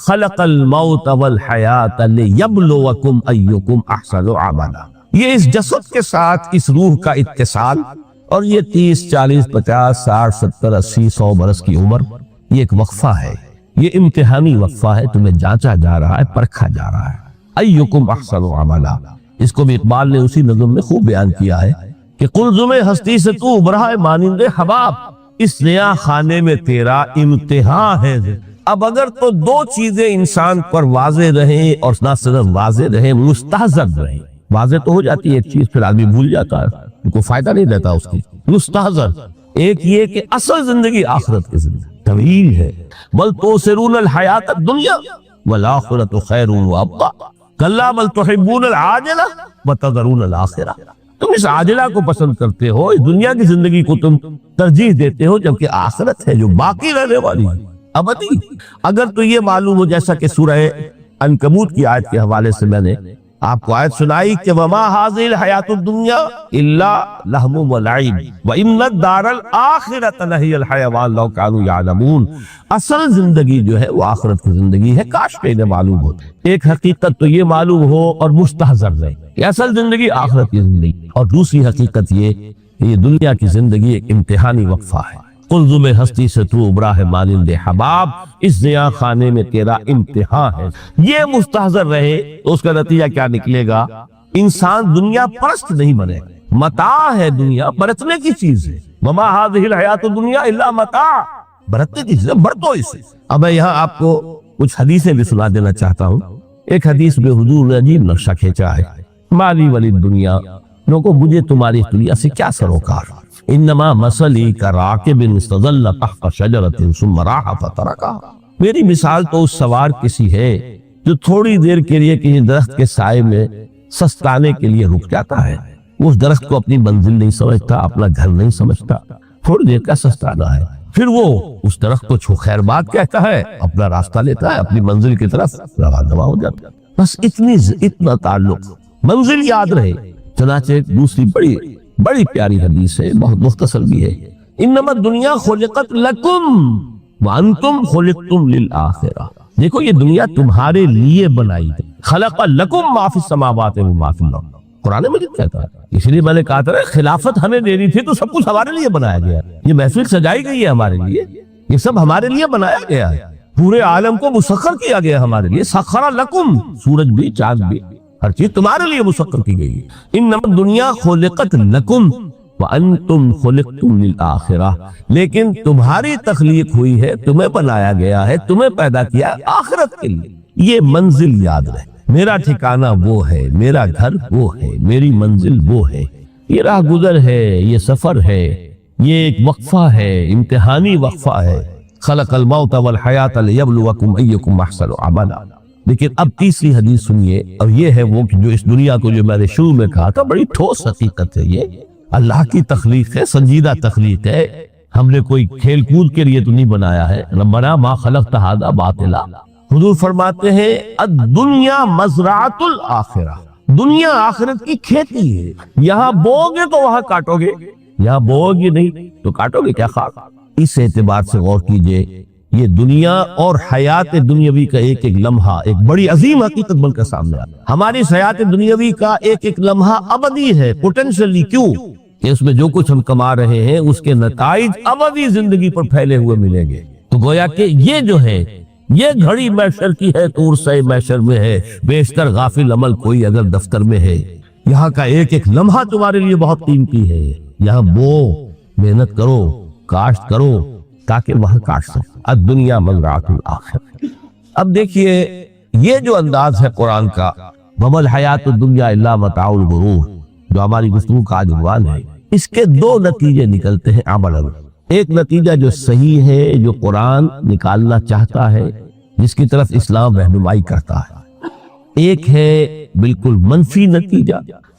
خلق الموت والحیات لیبلوکم ایکم احسن عملا۔ یہ اس جسد کے ساتھ اس روح کا اتصال، اور یہ 30 40 50 60 70 80 100 برس کی عمر، یہ ایک وقفہ ہے، یہ امتحانی وقفہ ہے، تمہیں جانچا جا رہا ہے، پرکھا جا رہا ہے۔ ایکم احسن عملا، اس کو بھی اقبال نے اسی نظم میں خوب بیان کیا ہے کہ قلزم ہستی سے تو ابھرا ہے مانند حباب، اس نیا خانے میں تیرا امتحان ہے۔ اب اگر تو دو چیزیں انسان پر واضح رہیں، اور نہ صرف واضح رہیں، مستحضر رہیں۔ واضح تو ہو جاتی ہے ایک چیز، پھر آدمی بھول جاتا ہے، کوئی فائدہ نہیں دیتا اس کی۔ مستحضر ایک یہ کہ اصل زندگی آخرت کی زندگی طویل ہے، بل توسرون الحیات الدنیا والآخرۃ خیر وابقیٰ کلا بل تحبون العاجلہ وتذرون الآخرہ۔ تم اس عاجلہ کو پسند کرتے ہو، اس دنیا کی زندگی کو تم ترجیح دیتے ہو، جبکہ آخرت ہے جو باقی رہنے والی ہے، ابدی۔ اگر تو یہ معلوم ہو، جیسا کہ سورہ عنکبوت کی آیت کے حوالے سے میں نے آپ کو آیت سنائی کہ وما هذه الحیاۃ الدنیا الا لہو ولعب وان الدار الاخرۃ لہی الحیوان لو کانوا یعلمون۔ اصل زندگی جو ہے وہ آخرت کی زندگی ہے، کاش کہ انہیں معلوم ہو۔ ایک حقیقت تو یہ معلوم ہو اور مستحضر رہے کہ اصل زندگی آخرت کی زندگی، اور دوسری حقیقت یہ کہ یہ دنیا کی زندگی ایک امتحانی وقفہ ہے۔ قلزم ہستی سے تو ابھرا ہے مانند حباب، اس نیا خانے میں تیرا امتحان ہے۔ یہ مستحضر رہے تو اس کا نتیجہ کیا نکلے گا؟ انسان دنیا پرست نہیں بنے، متاع ہے دنیا، برتنے کی چیز ہے۔ وما هذه الحیاۃ الدنیا الا متاع، برتنے کی چیز ہے، برتو اسے۔ اب میں یہاں آپ کو کچھ حدیثیں بھی سنا دینا چاہتا ہوں۔ ایک حدیث میں حضور نے عجیب نقشہ کھینچا ہے، مالی ولی دنیا، لوگوں مجھے تمہاری دنیا سے کیا سروکار؟ انما مثلی کراکب استظل تحت شجرۃ ثم راح فترکها۔ میری مثال تو اس سوار کسی ہے جو تھوڑی دیر کے لیے کسی درخت کے سائے میں سستانے کے لیے رک جاتا ہے، اس درخت کو اپنی منزل نہیں سمجھتا، اپنا گھر نہیں سمجھتا، تھوڑی دیر کا سستانا ہے، پھر وہ اس درخت کو چھو خیر بات کہتا ہے، اپنا راستہ لیتا ہے، اپنی منزل کی طرف روانہ ہو جاتا ہے۔ بس اتنا تعلق، منزل یاد رہے۔ چنانچہ ایک دوسری بڑی پیاری حدیث ہے، بہت مختصر بھی ہے، انما الدنیا خلقت لکم وانتم خلقتم للآخرہ۔ دیکھو یہ دنیا تمہارے لیے بنائی گئی، خلق لکم ما فی السماوات و ما فی الارض، قرآن مجید کہتا ہے۔ اس لیے میں نے کہا تھا خلافت ہمیں دینی تھی تو سب کچھ ہمارے لیے بنایا گیا ہے، یہ محفل سجائی گئی ہے ہمارے لیے، یہ سب ہمارے لیے بنایا گیا ہے، پورے عالم کو مسخر کیا گیا ہمارے لیے۔ سخر لکم، سورج بھی چاند بھی ہر چیز تمہارے لیے مسخر کی گئی ہے۔ انما الدنیا خلقت لکم وانتم خلقتم للآخرہ، لیکن تمہاری تخلیق ہوئی ہے، تمہیں بنایا گیا ہے، تمہیں پیدا کیا آخرت کے لیے۔ یہ منزل یاد رہے، میرا ٹھکانہ وہ ہے، میرا گھر وہ ہے، میری منزل وہ ہے، یہ راہ گزر ہے، یہ سفر ہے، یہ ایک وقفہ ہے، امتحانی وقفہ ہے۔ خلق الموت والحیات لیبلوکم ایکم احسن عملا۔ لیکن اب تیسری حدیث سنیے، اور یہ ہے وہ جو اس دنیا کو، جو میں نے شروع میں کہا تھا، بڑی ٹھوس حقیقت ہے، یہ اللہ کی تخلیق ہے، سنجیدہ تخلیق ہے، ہم نے کوئی کھیل کود کے لیے تو نہیں بنایا ہے۔ ربنا ما خلقت ھذا باطلا۔ حضور فرماتے ہیں الدنیا مزرعۃ الآخرہ، دنیا آخرت کی کھیتی ہے، یہاں بو گے تو وہاں کاٹو گے، یہاں بو گے نہیں تو کاٹو گے کیا خاک۔ اس اعتبار سے غور کیجئے، یہ دنیا اور حیات دنیاوی کا ایک ایک لمحہ ایک بڑی عظیم حقیقت بن کر سامنے آتا ہے۔ ہماری حیات دنیاوی کا ایک ایک لمحہ ابدی ہے، پوٹینشلی، کیوں کہ اس میں جو کچھ ہم کما رہے ہیں اس کے نتائج ابدی زندگی پر پھیلے ہوئے ملیں گے۔ تو گویا کہ یہ جو ہے، یہ گھڑی محشر کی ہے، طور سے محشر میں ہے، بیشتر غافل عمل کوئی اگر دفتر میں ہے، یہاں کا ایک ایک لمحہ تمہارے لیے بہت قیمتی ہے، یہاں بو، محنت کرو، کاشت کرو تاکہ وہاں کاٹ سکو۔ الدنیا مزرعۃ الآخرہ۔ اب دیکھیے یہ جو انداز ہے قرآن کا، وما الحیات الدنیا الا متاع الغرور، جو ہماری گفتگو کا آج عنوان ہے، اس کے دو نتیجے نکلتے ہیں عملاً۔ ایک نتیجہ جو صحیح ہے، جو قرآن نکالنا چاہتا ہے، جس کی طرف اسلام رہنمائی کرتا ہے، ایک ہے بالکل منفی نتیجہ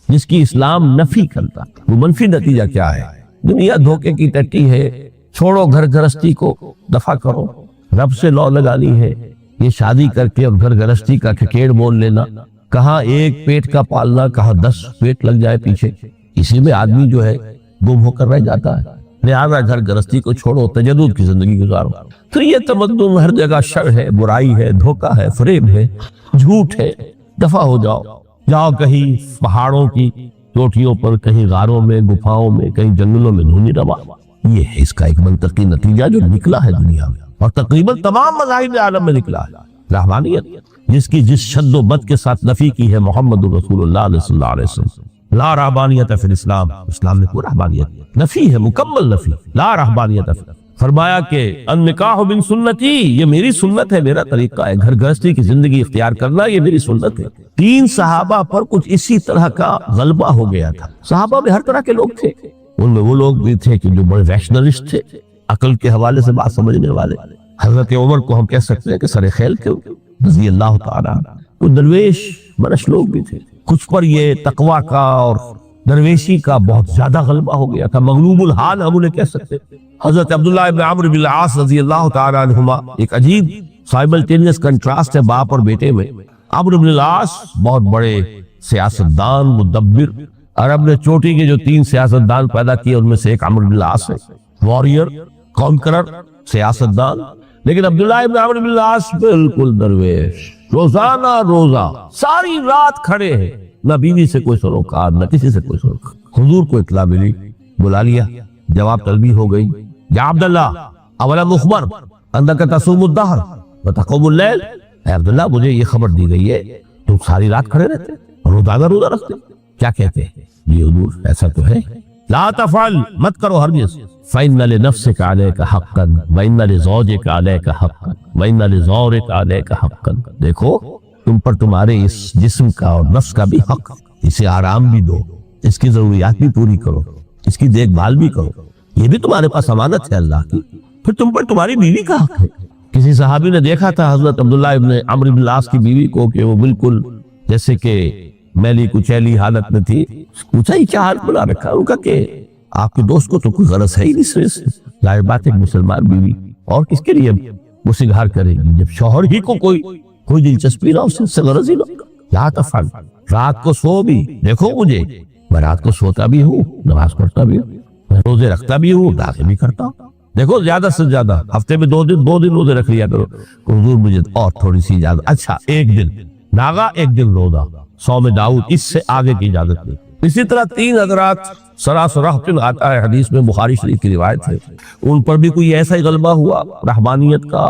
جس کی اسلام نفی کرتا ہے۔ وہ منفی نتیجہ کیا ہے؟ دنیا دھوکے کی ٹٹی ہے، چھوڑو گھر گرہستی کو، دفع کرو، رب سے لو لگانی ہے۔ یہ شادی کر کے اور گھر گرہستی کا کھکیڑ مول لینا، کہاں ایک پیٹ کا پالنا، کہاں 10 پیٹ لگ جائے پیچھے، اسی میں آدمی جو ہے گم ہو کر رہ جاتا ہے۔ لہذا گھر گرستی کو چھوڑو، تجدد کی زندگی گزارو۔ تو یہ تمدن ہر جگہ شر ہے، برائی ہے، دھوکہ ہے، فریب ہے، جھوٹ ہے، دفع ہو جاؤ۔ جاؤ کہیں پہاڑوں کی چوٹیوں پر، کہیں غاروں میں، گفاؤں میں، کہیں جنگلوں میں دھونی روا۔ یہ ہے اس کا ایک منطقی نتیجہ جو نکلا ہے دنیا میں، اور تقریباً تمام مذاہب عالم میں نکلا ہے۔ رحمانیت جس کی جس شد و بد کے ساتھ نفی کی ہے محمد رسول اللہ صلی اللہ علیہ وسلم، لا رہبانیت فی الاسلام، اسلام میں کوئی رہبانیت نفی ہے، مکمل نفی، لا رہبانیت فی۔ فرمایا کہ النکاح من سنتی، یہ میری سنت ہے، میرا طریقہ ہے، گھر گرہستی کی زندگی اختیار کرنا یہ میری سنت ہے۔ 3 صحابہ پر کچھ اسی طرح کا غلبہ ہو گیا تھا۔ صحابہ میں ہر طرح کے لوگ تھے، ان میں وہ لوگ بھی تھے کہ جو بڑے ریشنلسٹ تھے، عقل کے حوالے سے بات سمجھنے والے۔ حضرت عمر کو ہم کہہ سکتے ہیں کہ سر خیل تھے رضی اللہ تعالیٰ۔ کچھ درویش برش لوگ بھی تھے، کچھ پر یہ تقویٰ کا اور درویشی کا بہت زیادہ غلبہ ہو گیا تھا، مغلوب الحال ہم انہیں کہہ سکتے۔ حضرت عبداللہ ابن عمرو بن العاص رضی اللہ تعالیٰ عنہما، ایک عجیب سائملٹینیس کنٹراسٹ ہے باپ اور بیٹے میں۔ عمرو بن العاص بہت بڑے سیاستدان، مدبر، عرب نے چوٹی کے جو 3 سیاستدان پیدا کیے ان میں سے ایک عمرو بن العاص ہے، واریر، کانکرر، سیاستدان۔ لیکن عبداللہ ابن عمرو بن العاص بالکل درویش، روزانہ روزہ ساری رات کھڑے ہیں، نہ بیوی سے کوئی سروکار، نہ کسی سے کوئی سروکار۔ حضور کو اطلاع ملی، بلا لیا، جواب طلبی ہو گئی، یا عبداللہ اولا مخبر انک تصوم الدہر وتقوم اللیل، اے عبداللہ مجھے یہ خبر دی گئی ہے تم ساری رات کھڑے رہتے اور روزانہ روزہ رکھتے، کیا کہتے ہیں؟ جی حضور ایسا تو ہے۔ لا تفعل، مت کرو ہرگز۔ فإن لنفسك عليك حقا وإن لزوجك عليك حقا وإن لزورك عليك حقا، دیکھو تم پر تمہارے اس جسم کا اور نفس کا بھی حق، اسے آرام بھی دو، اس کی ضروریات بھی پوری کرو، اس کی دیکھ بھال بھی کرو، یہ بھی تمہارے پاس امانت ہے اللہ کی۔ پھر تم پر تمہاری بیوی کا حق ہے۔ کسی صحابی نے دیکھا تھا حضرت عبداللہ ابن عمرو بن العاص کی بیوی کو کہ وہ بالکل جیسے کہ میلی کچیلی حالت میں تھی۔ پوچھا یہ کیا حال بنا رکھا؟ ان کا کہ آپ کے دوست کو تو کوئی غرض ہے ہی نہیں سرے سے، ظاہر بات ہے مسلمان بیوی اور کس کے لیے وہ سنگھار کرے گی جب شوہر ہی کو کوئی دلچسپی نہ اس سے غرض ہی نہ۔ لا تفعل، رات کو سو بھی، دیکھو مجھے میں رات کو سوتا بھی ہوں، نماز پڑھتا بھی ہوں، میں روزے رکھتا بھی ہوں، داخل بھی کرتا ہوں، دیکھو زیادہ سے زیادہ ہفتے میں 2 دن روزے رکھ لیا کرو۔ حضور مجھے اور تھوڑی سی اجازت، اچھا 1 دن ناغا 1 دن روزہ، صوم داؤد، اس سے آگے کی اجازت نہیں۔ اسی طرح 3 حضرات سراسراہ آتا ہے حدیث میں، بخاری شریف کی روایت ہے، ان پر بھی کوئی ایسا ہی غلبہ ہوا رحمانیت کا،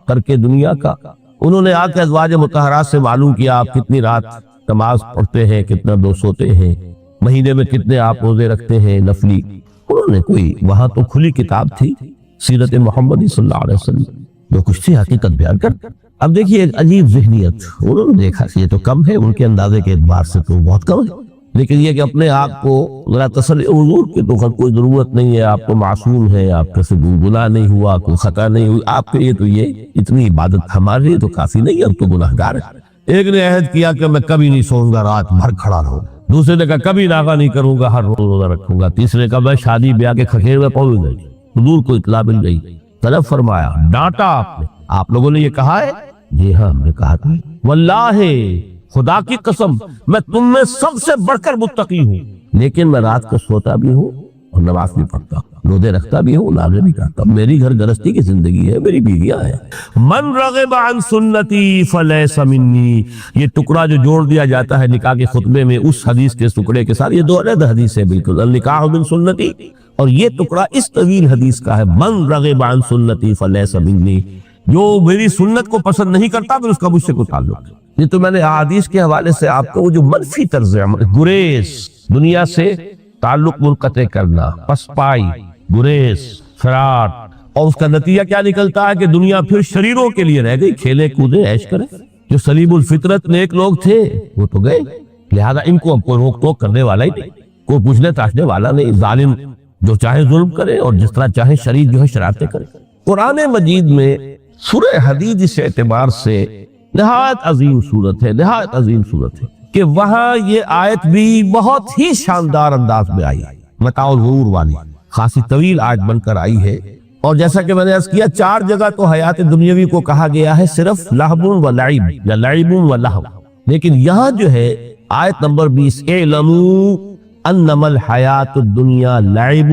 ترک دنیا کا۔ انہوں نے آ کے ازواج مطہرات سے معلوم کیا آپ کتنی رات نماز پڑھتے ہیں، کتنا دو سوتے ہیں، مہینے میں کتنے آپ روزے رکھتے ہیں نفلی۔ انہوں نے کوئی، وہاں تو کھلی کتاب تھی سیرت محمدی صلی اللہ علیہ وسلم، جو کچھ تھی حقیقت بیان کر۔ اب دیکھیے ایک عجیب ذہنیت، انہوں نے دیکھا کہ یہ تو کم ہے، ان کے اندازے کے اعتبار سے تو بہت کم ہے، لیکن یہ کہ اپنے آپ کو ذرا تسلی، حضور کی تو کوئی ضرورت نہیں ہے، آپ تو معصوم ہیں، آپ سے گناہ نہیں ہوا، کوئی خطا نہیں ہوئی، آپ کے لیے تو یہ اتنی عبادت ہمارے لیے تو کافی نہیں ہے، اب تو گناہگار ہے۔ ایک نے عہد کیا کہ میں کبھی نہیں سوؤں گا، رات بھر کھڑا رہوں، دوسرے نے کہا کبھی ناغا نہیں کروں گا، ہر روز روزہ رکھوں گا، تیسرے نے کہا میں شادی بیاہ کے کھکھیڑ میں پہنچ گئی۔ حضور کو اطلاع مل گئی، طلب فرمایا، ڈانٹا آپ نے، آپ لوگوں نے یہ کہا ہے؟ جی ہاں ہم نے کہا تھا۔ واللہ خدا کی قسم میں تم میں سب سے بڑھ کر متقی ہوں، لیکن میں رات کو سوتا بھی ہوں اور نماز بھی پڑھتا ہوں، روزے رکھتا بھی ہوں، نازے بھی کرتا ہوں، میری گھر گرستی کی زندگی ہے، میری بیویاں ہیں۔ من رغب عن سنتی فلیس منی، یہ ٹکڑا جو جوڑ دیا جاتا ہے نکاح کے خطبے میں اس حدیث کے ٹکڑے کے ساتھ، یہ 2 علیحدہ حدیث ہے بالکل، النکاح من سنتی، اور یہ ٹکڑا اس طویل حدیث کا ہے، من رغب عن سنتی فلیس منی، جو میری سنت کو پسند نہیں کرتا پھر اس کا مجھ سے کوئی تعلق نہیں۔ یہ تو میں نے احادیث کے حوالے سے آپ کو وہ جو منفی طرز عمل، گریز، دنیا سے تعلق منقطع کرنا، پسپائی، گریز، فرار، اور اس کا نتیجہ کیا نکلتا ہے کہ دنیا پھر شریروں کے لیے رہ گئی، کھیلے کودے عیش کریں۔ جو سلیم الفطرت نیک لوگ تھے وہ تو گئے، لہذا ان کو اب کوئی روک ٹوک کرنے والا ہی نہیں، کوئی پوچھنے تاشنے والا نہیں، ظالم جو چاہے ظلم کرے اور جس طرح چاہے شریر جو ہے شرارتیں کرے۔ قرآن مجید میں سورہ حدید اس اعتبار سے نہایت عظیم صورت ہے، نہایت عظیم صورت ہے کہ وہاں یہ آیت بھی بہت ہی شاندار انداز میں آئی ہے، متاع الغرور والی، خاصی طویل آیت بن کر آئی ہے، اور جیسا کہ میں نے عرض کیا 4 جگہ تو حیات دنیاوی کو کہا گیا ہے صرف لہو و لعب یا لعب و لہو، لیکن یہاں جو ہے آیت نمبر 20، اعلموا انما الحیات الدنیا لعب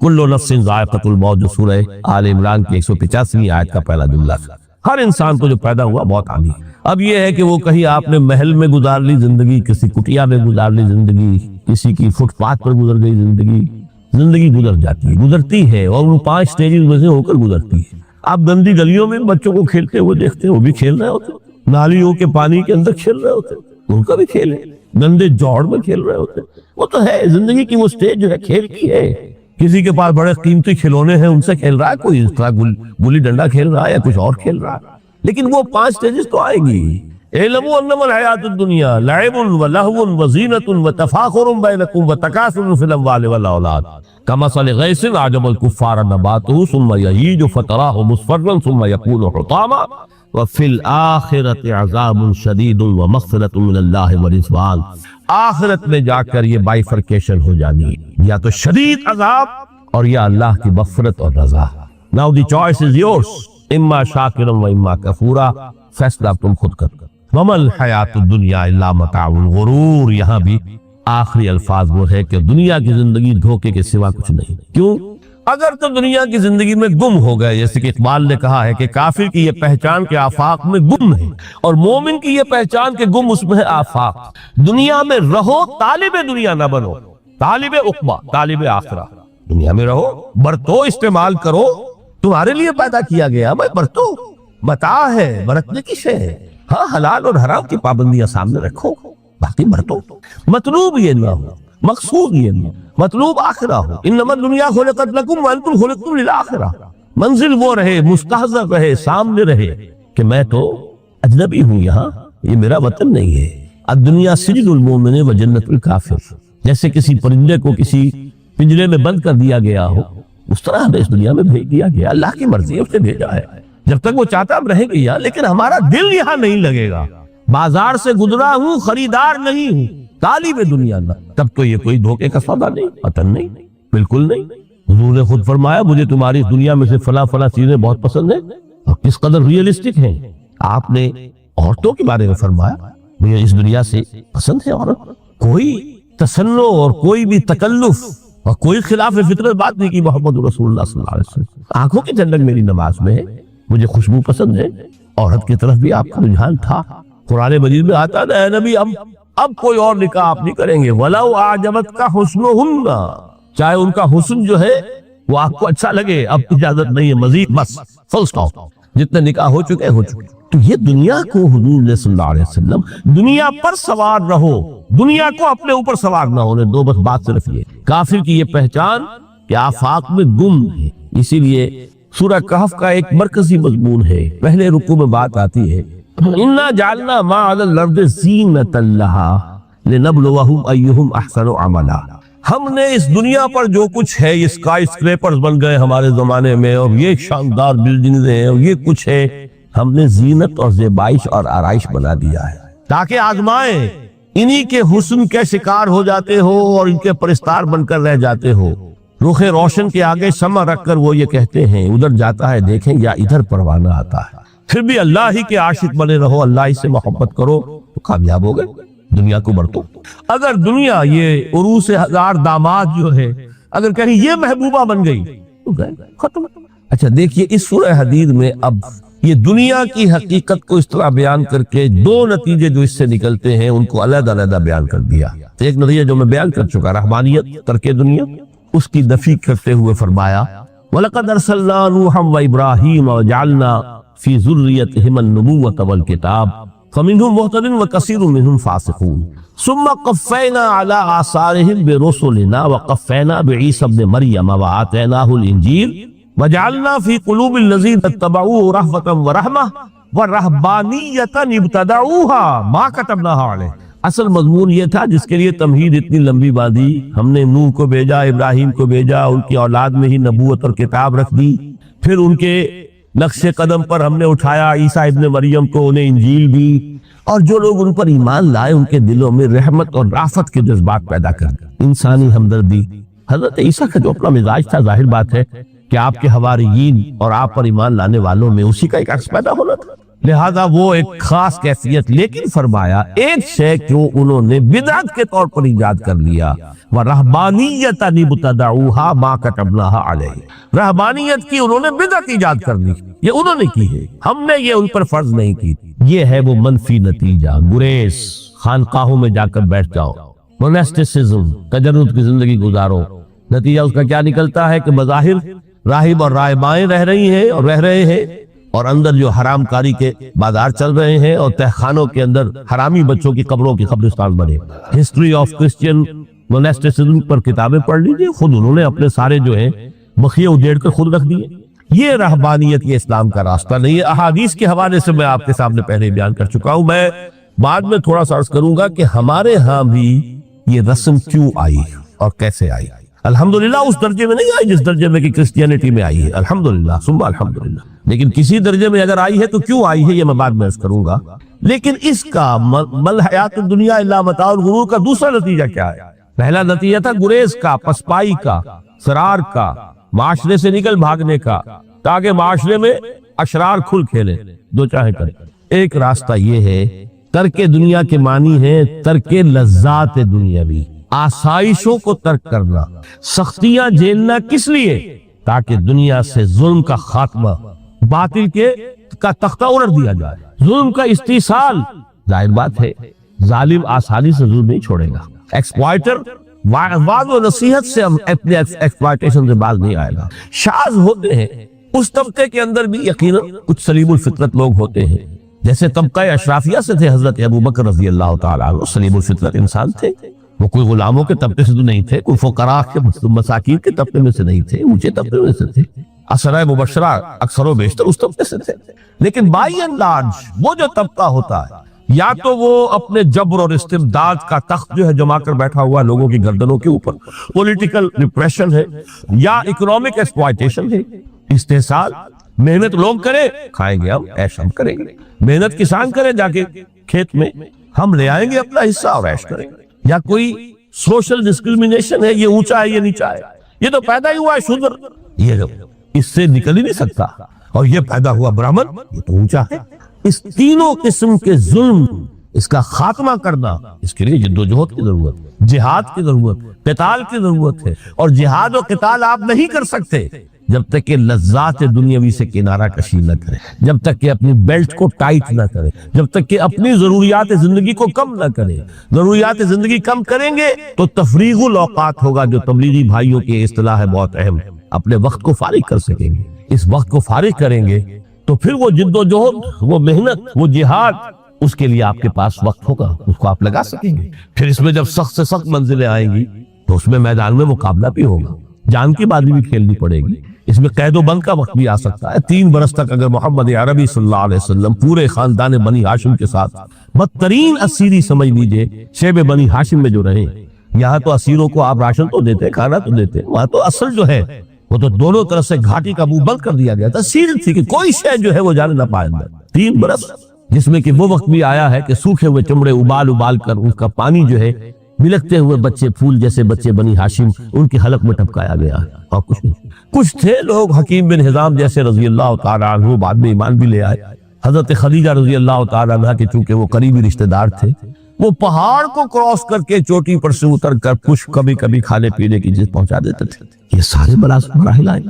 کل نفس ذائقۃ الموت جو سورہ آل عمران کی 185ویں آیت کا پہلا جملہ ہے. ہر انسان کو جو پیدا ہوا موت آنی ہے. اب یہ ہے کہ وہ کہیں آپ نے محل میں گزار لی زندگی، کسی کٹیا میں گزار لی زندگی، کسی کی فٹ پاتھ پر گزر گئی زندگی گزر جاتی ہے، گزرتی ہے، اور وہ 5 سٹیجز میں سے ہو کر گزرتی ہے. آپ گندی گلیوں میں بچوں کو کھیلتے ہوئے دیکھتے ہیں، وہ بھی کھیل رہے ہوتے، نالیوں کے پانی کے اندر کھیل رہے ہوتے، ان کا بھی کھیل ہے، گندے جوڑ میں کھیل رہے ہوتے. وہ تو ہے زندگی کی وہ سٹیج جو ہے کھیل کی ہے. کسی کے پاس بڑے قیمتی کھلونے ہیں، ان سے کھیل رہا ہے، کوئی اس طرح گلی ڈنڈا کھیل رہا ہے یا کچھ اور کھیل رہا ہے. لیکن وہ 5 سٹیجز تو آئیں گی. اعلموا انما الحیات الدنیا لعب ولہو وزینۃ وتفاخر بینکم وتکاثر فی الاموال والاولاد کمثل غیث اعجب الکفار نباتہ ثم یہیج فتراہ مصفرا ثم یکون حطاما وفی الآخرۃ عذاب شدید ومغفرۃ من اللہ ورضوان. آخرت میں جا کر یہ بائیفرکیشن ہو جانی، یا تو شدید عذاب اور یا اللہ کی مغفرت اور رضا. Now the choice is yours. اما شاکرا و اما کفورا. فیصلہ تم خود کر. وما الحیات الدنیا الا متاع الغرور. یہاں بھی آخری الفاظ وہ ہے کہ دنیا کی زندگی دھوکے کے سوا کچھ نہیں. کیوں؟ اگر تو دنیا کی زندگی میں گم ہو گئے، جیسے کہ اقبال نے کہا ہے کہ کافر کی یہ پہچان کے آفاق میں گم ہے، اور مومن کی یہ پہچان کے گم اس میں ہے آفاق. دنیا میں رہو، طالب دنیا نہ بنو، طالب عقبہ، طالب آخرہ. دنیا میں رہو، برتو، استعمال کرو، تمہارے لیے پیدا کیا گیا. میں برتو، متاع ہے، برتنے کی شے ہے. ہاں حلال اور حرام کی پابندیاں سامنے رکھو، باقی برتو. مطلوب یہ نہ ہو، مقصود یہ نہ ہو، مطلوب آخرہ ہو. انما الدنیا خلقت لکم وانتم خلقتم للآخرہ. منزل وہ رہے، مستحضر رہے، سامنے رہے کہ میں تو اجنبی ہوں، یہاں یہ میرا وطن نہیں ہے. الدنیا سجن المومن و جنت الکافر. جیسے کسی پرندے کو کسی پنجرے میں بند کر دیا گیا ہو، اس طرح ہمیں اس دنیا میں بھیج دیا گیا. اللہ کی مرضی ہے، اس نے بھیجا ہے. جب تک وہ چاہتا ہم رہیں گے یہاں، لیکن ہمارا دل یہاں نہیں لگے گا. بازار سے گزرا ہوں، خریدار نہیں ہوں، طالب دنیا نہ. تب تو یہ کوئی دھوکے کا سودا نہیں، وطن نہیں، بالکل نہیں. حضور نے خود فرمایا مجھے تمہاری دنیا میں سے فلاں فلاں چیزیں بہت پسند ہیں، اور کس قدر ریئلسٹک ہیں. آپ نے عورتوں کے بارے میں فرمایا مجھے اس دنیا سے پسند ہے عورت. کوئی تصنع اور کوئی بھی تکلف اور کوئی خلاف فطرت بات نہیں کی. محمد رسول اللہ صلی اللہ علیہ وسلم. آنکھوں کی ٹھنڈک میری نماز میں ہے، مجھے خوشبو پسند ہے. عورت کی طرف بھی آپ کا رجحان تھا. قرآن مجید میں آتا ہے اے نبی اب کوئی اور نکاح آپ نہیں کریں گے. وَلَوْ أَعْجَبَتْكَ حُسْنُهُنَّ. چاہے ان کا حسن جو ہے وہ آپ کو اچھا لگے، اب اجازت نہیں ہے مزید، بس فل سٹاپ. جتنے نکاح ہو چکے ہو چکے. تو یہ دنیا کو حضور نے صلی اللہ علیہ وسلم دنیا پر سوار رہو، دنیا کو اپنے اوپر سوار نہ ہونے دو. بس بات صرف یہ. کافر کی یہ پہچان کہ آفاق میں گم ہے. اسی لیے سورہ کہف کا ایک مرکزی مضمون ہے. پہلے رکوع میں بات آتی ہے اِنَّا جَعَلْنَا مَا عَلَى الْأَرْضِ زِینَةً لَهَا لِنَبْلُوَهُمْ أَيُّهُمْ أَحْسَنُ عَمَلًا. ہم نے اس دنیا پر جو کچھ ہے، یہ اسکائی اسکریپرز بن گئے ہمارے زمانے میں، اور یہ شاندار بلڈنگز ہیں، اور یہ کچھ ہے، ہم نے زینت اور زیبائش اور آرائش بنا دیا ہے تاکہ آزمائیں. انہی کے حسن کے شکار ہو جاتے ہو اور ان کے پرستار بن کر رہ جاتے ہو. رخ روشن کے آگے شمع رکھ کر وہ یہ کہتے ہیں ادھر جاتا ہے دیکھیں یا ادھر پروانہ آتا ہے. پھر بھی اللہ ہی کے عاشق بنے رہو، اللہ ہی سے محبت کرو تو کامیاب ہو گئے. دنیا کو برتو. اگر دنیا یہ عروس 1000 داماد جو ہے اگر کہیں یہ محبوبہ بن گئی تو گئے، ختم. اچھا دیکھیے اس سورہ حدید میں اب یہ دنیا کی حقیقت کو اس طرح بیان کر کے 2 نتیجے جو اس سے نکلتے ہیں ان کو علیحدہ علیحدہ بیان کر دیا. ایک نتیجہ جو میں بیان کر چکا رحمانیت، ترک دنیا، اس کی نفی کرتے ہوئے فرمایا وَلَقَدْ أَرْسَلْنَا نُوحًا وَإِبْرَاهِيمَ وَجَعَلْنَا فِي ذُرِّيَّتِهِمَا النُّبُوَّةَ وَالْكِتَابَ فَمِنْهُمْ مُهْتَدٍ وَكَثِيرٌ مِنْهُمْ فَاسِقُونَ ثُمَّ قَفَّيْنَا عَلَىٰ آثَارِهِمْ بِرُسُلِنَا وَقَفَّيْنَا بِعِيسَى ابْنِ مَرْيَمَ وَآتَيْنَاهُ الْإِنْجِيلَ وَجَعَلْنَا فِي قُلُوبِ الَّذِينَ اتَّبَعُوهُ رَأْفَةً وَرَحْمَةً وَرَهْبَانِيَّةً ابْتَدَعُوهَا مَا كَتَبْنَاهَا عَلَيْهِمْ. اصل مضمون یہ تھا جس کے لیے تمہید اتنی لمبی باندھی. ہم نے نوح کو بھیجا، ابراہیم کو بھیجا، ان کی اولاد میں ہی نبوت اور کتاب رکھ دی. پھر ان کے نقش قدم پر ہم نے اٹھایا عیسیٰ ابن مریم کو، انہیں انجیل دی، اور جو لوگ ان پر ایمان لائے ان کے دلوں میں رحمت اور رافت کے جذبات پیدا کر دی، انسانی ہمدردی. حضرت عیسیٰ کا جو اپنا مزاج تھا، ظاہر بات ہے کہ آپ کے حواریین اور آپ پر ایمان لانے والوں میں اسی کا ایک عکس پیدا ہونا تھا. لہذا وہ ایک خاص کیفیت، لیکن فرمایا ایک شے جو انہوں نے بدعت کے طور پر ایجاد کر لیا، وَرَهْبَانِيَّةً ابْتَدَعُوهَا مَا كَتَبْنَاهَا عَلَيْهِمْ، رہبانیت کی انہوں نے بدعت ایجاد کر لی، یہ انہوں نے کی ہے، ہم نے یہ ان پر فرض نہیں کی۔ یہ ہے وہ منفی نتیجہ۔ گریز، خانقاہوں میں جا کر بیٹھ جاؤ، موناسٹسزم، تجرد کی زندگی گزارو، نتیجہ اس کا کیا نکلتا ہے کہ بظاہر راہب اور راہبائیں رہ رہی ہیں اور رہ رہے ہیں، اور اندر جو حرام کاری کے بازار چل رہے ہیں، اور تہخانوں کے اندر حرامی بچوں کی قبروں کی قبرستان بنے۔ ہسٹری آف کرسچین موناسٹسزم پر کتابیں پڑھ لیجئے، خود انہوں نے اپنے سارے جو ہیں بخیے اجیڑ کر خود رکھ دیے۔ یہ رہبانیت، یہ اسلام کا راستہ نہیں ہے۔ احادیث کے حوالے سے میں آپ کے سامنے پہلے بیان کر چکا ہوں، میں بعد میں تھوڑا سا عرض کروں گا کہ ہمارے ہاں بھی یہ رسم کیوں آئی اور کیسے آئی۔ الحمدللہ اس درجے میں نہیں آئی جس درجے میں کہ کرسچینٹی میں آئی ہے، الحمدللہ ثم الحمدللہ، لیکن کسی درجے میں اگر آئی ہے تو کیوں آئی ہے یہ میں بعد میں عرض کروں گا۔ لیکن اس کا مل حیات الدنیا الا متاع الغرور کا دوسرا نتیجہ کیا ہے؟ پہلا نتیجہ تھا گریز کا، پسپائی کا، فرار کا، معاشرے سے نکل بھاگنے کا، تاکہ معاشرے میں اشرار کھل کھیلیں، جو چاہے کریں۔ ایک راستہ یہ ہے، ترک دنیا کے معنی ہے ترک لذات دنیاوی، آسائشوں کو ترک کرنا، سختیاں جھیلنا، کس لیے؟ تاکہ دنیا سے ظلم کا خاتمہ، باطل کا تختہ الٹ دیا جائے، ظلم کا استیصال۔ ظاہر بات ہے ظالم آسانی سے ظلم نہیں چھوڑے گا، ایکسپلائٹر وعظ و نصیحت سے ہم اپنے ایکسپلائٹیشن سے باز نہیں آئے گا۔ شاذ ہوتے ہیں اس طبقے کے اندر بھی یقیناً کچھ سلیم الفطرت لوگ ہوتے ہیں، جیسے طبقہ اشرافیہ سے تھے حضرت ابو بکر رضی اللہ تعالیٰ عنہ، سلیم الفطرت انسان تھے، وہ کوئی غلاموں کے طبقے سے تو نہیں تھے، کوئی فقراء کے مساکین کے طبقے میں سے نہیں تھے، اونچے طبقے میں سے تھے، عشرہ مبشرہ اکثر و بیشتر اس طبقے سے تھے۔ لیکن بائی اینڈ لارج وہ جو طبقہ ہوتا ہے، یا تو وہ اپنے جبر اور استبداد کا تخت جو ہے جما کر بیٹھا ہوا لوگوں کی گردنوں کے اوپر، پولیٹیکل ریپریشن ہے، یا اکنامک ایکسپلائٹیشن ہے، استحصال۔ محنت لوگ کریں، کھائیں گے ہم، عیش ہم کریں گے، محنت کسان کریں جا کے کھیت میں، ہم لے آئیں گے اپنا حصہ اور عیش کریں گے۔ یا کوئی سوشل ڈسکریمنیشن ہے، یہ اونچا ہے یہ نیچا ہے، یہ تو پیدا ہی ہوا ہے شودر، یہ اس سے نکل ہی نہیں سکتا، اور یہ پیدا ہوا برہمن، یہ تو اونچا ہے۔ اس تینوں قسم کے ظلم، اس کا خاتمہ کرنا، اس کے لیے جدوجہد کی ضرورت، جہاد کی ضرورت، قتال کی ضرورت ہے، اور جہاد و قتال آپ نہیں کر سکتے جب تک کہ لذات دنیاوی سے کنارہ کشی نہ کرے، جب تک کہ اپنی بیلٹ کو ٹائٹ نہ کرے، جب تک کہ اپنی ضروریات زندگی کو کم نہ کرے۔ ضروریات زندگی کم کریں گے تو تفریغ الاوقات ہوگا، جو تبلیغی بھائیوں کی اصطلاح ہے بہت اہم، اپنے وقت کو فارغ کر سکیں گے۔ اس وقت کو فارغ کریں گے تو پھر وہ جد و جہد، وہ محنت، وہ جہاد، اس کے لیے آپ کے پاس وقت ہوگا، اس کو آپ لگا سکیں گے۔ پھر اس میں جب سخت سے سخت منزلیں آئیں گی تو اس میں میدان میں مقابلہ بھی ہوگا، جان کی بازی بھی کھیلنی پڑے گی، اس میں قید و بند کا وقت بھی آ سکتا ہے۔ 3 برس تک اگر محمد عربی صلی اللہ علیہ وسلم پورے خاندان بنی ہاشم کے ساتھ بدترین اسیری سمجھ لیجئے شیب بنی ہاشم میں جو رہے، یہاں تو اسیروں کو آپ راشن تو دیتے، کھانا تو دیتے، وہاں تو اصل جو ہے وہ تو دونوں طرف سے گھاٹی کا منہ بند کر دیا گیا تھا، سیل تھی کہ کوئی شے جو ہے وہ جانے نہ پائے اندر۔ 3 برس، جس میں کہ وہ وقت بھی آیا ہے کہ سوکھے ہوئے چمڑے ابال ابال کر اس کا پانی جو ہے بلکتے ہوئے بچے، پھول جیسے بچے بنی ہاشم، ان کی حلق میں ٹپکایا گیا، اور کچھ نہیں۔ کچھ تھے لوگ حکیم بن حزام جیسے رضی اللہ تعالیٰ عنہ، بعد میں ایمان بھی لے آئے۔ حضرت خدیجہ رضی اللہ تعالیٰ عنہ کے چونکہ وہ قریبی رشتہ دار تھے، وہ پہاڑ کو کراس کر کے چوٹی پر سے اتر کر کچھ کبھی کبھی کھانے پینے کی چیز پہنچا دیتے تھے۔ یہ سارے مراحل آئے،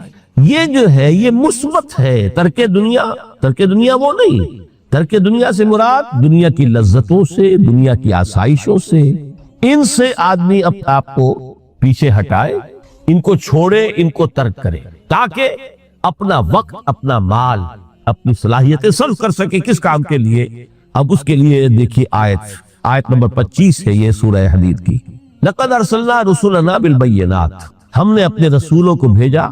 یہ جو ہے یہ مثبت ہے۔ ترک دنیا وہ نہیں، ترک دنیا سے مراد دنیا کی لذتوں سے، دنیا کی آسائشوں سے، ان سے آدمی اپنے آپ کو پیچھے ہٹائے، ان کو چھوڑے، ان کو ترک کرے، تاکہ اپنا وقت، اپنا مال، اپنی صلاحیتیں صرف کر سکے۔ کس کام کے لیے؟ اب اس کے لیے دیکھیے آیت نمبر 25 ہے یہ سورہ حدید کی۔ لَقَدْ أَرْسَلْنَا رُسُلَنَا بِالْبَيِّنَاتِ، ہم نے اپنے رسولوں کو بھیجا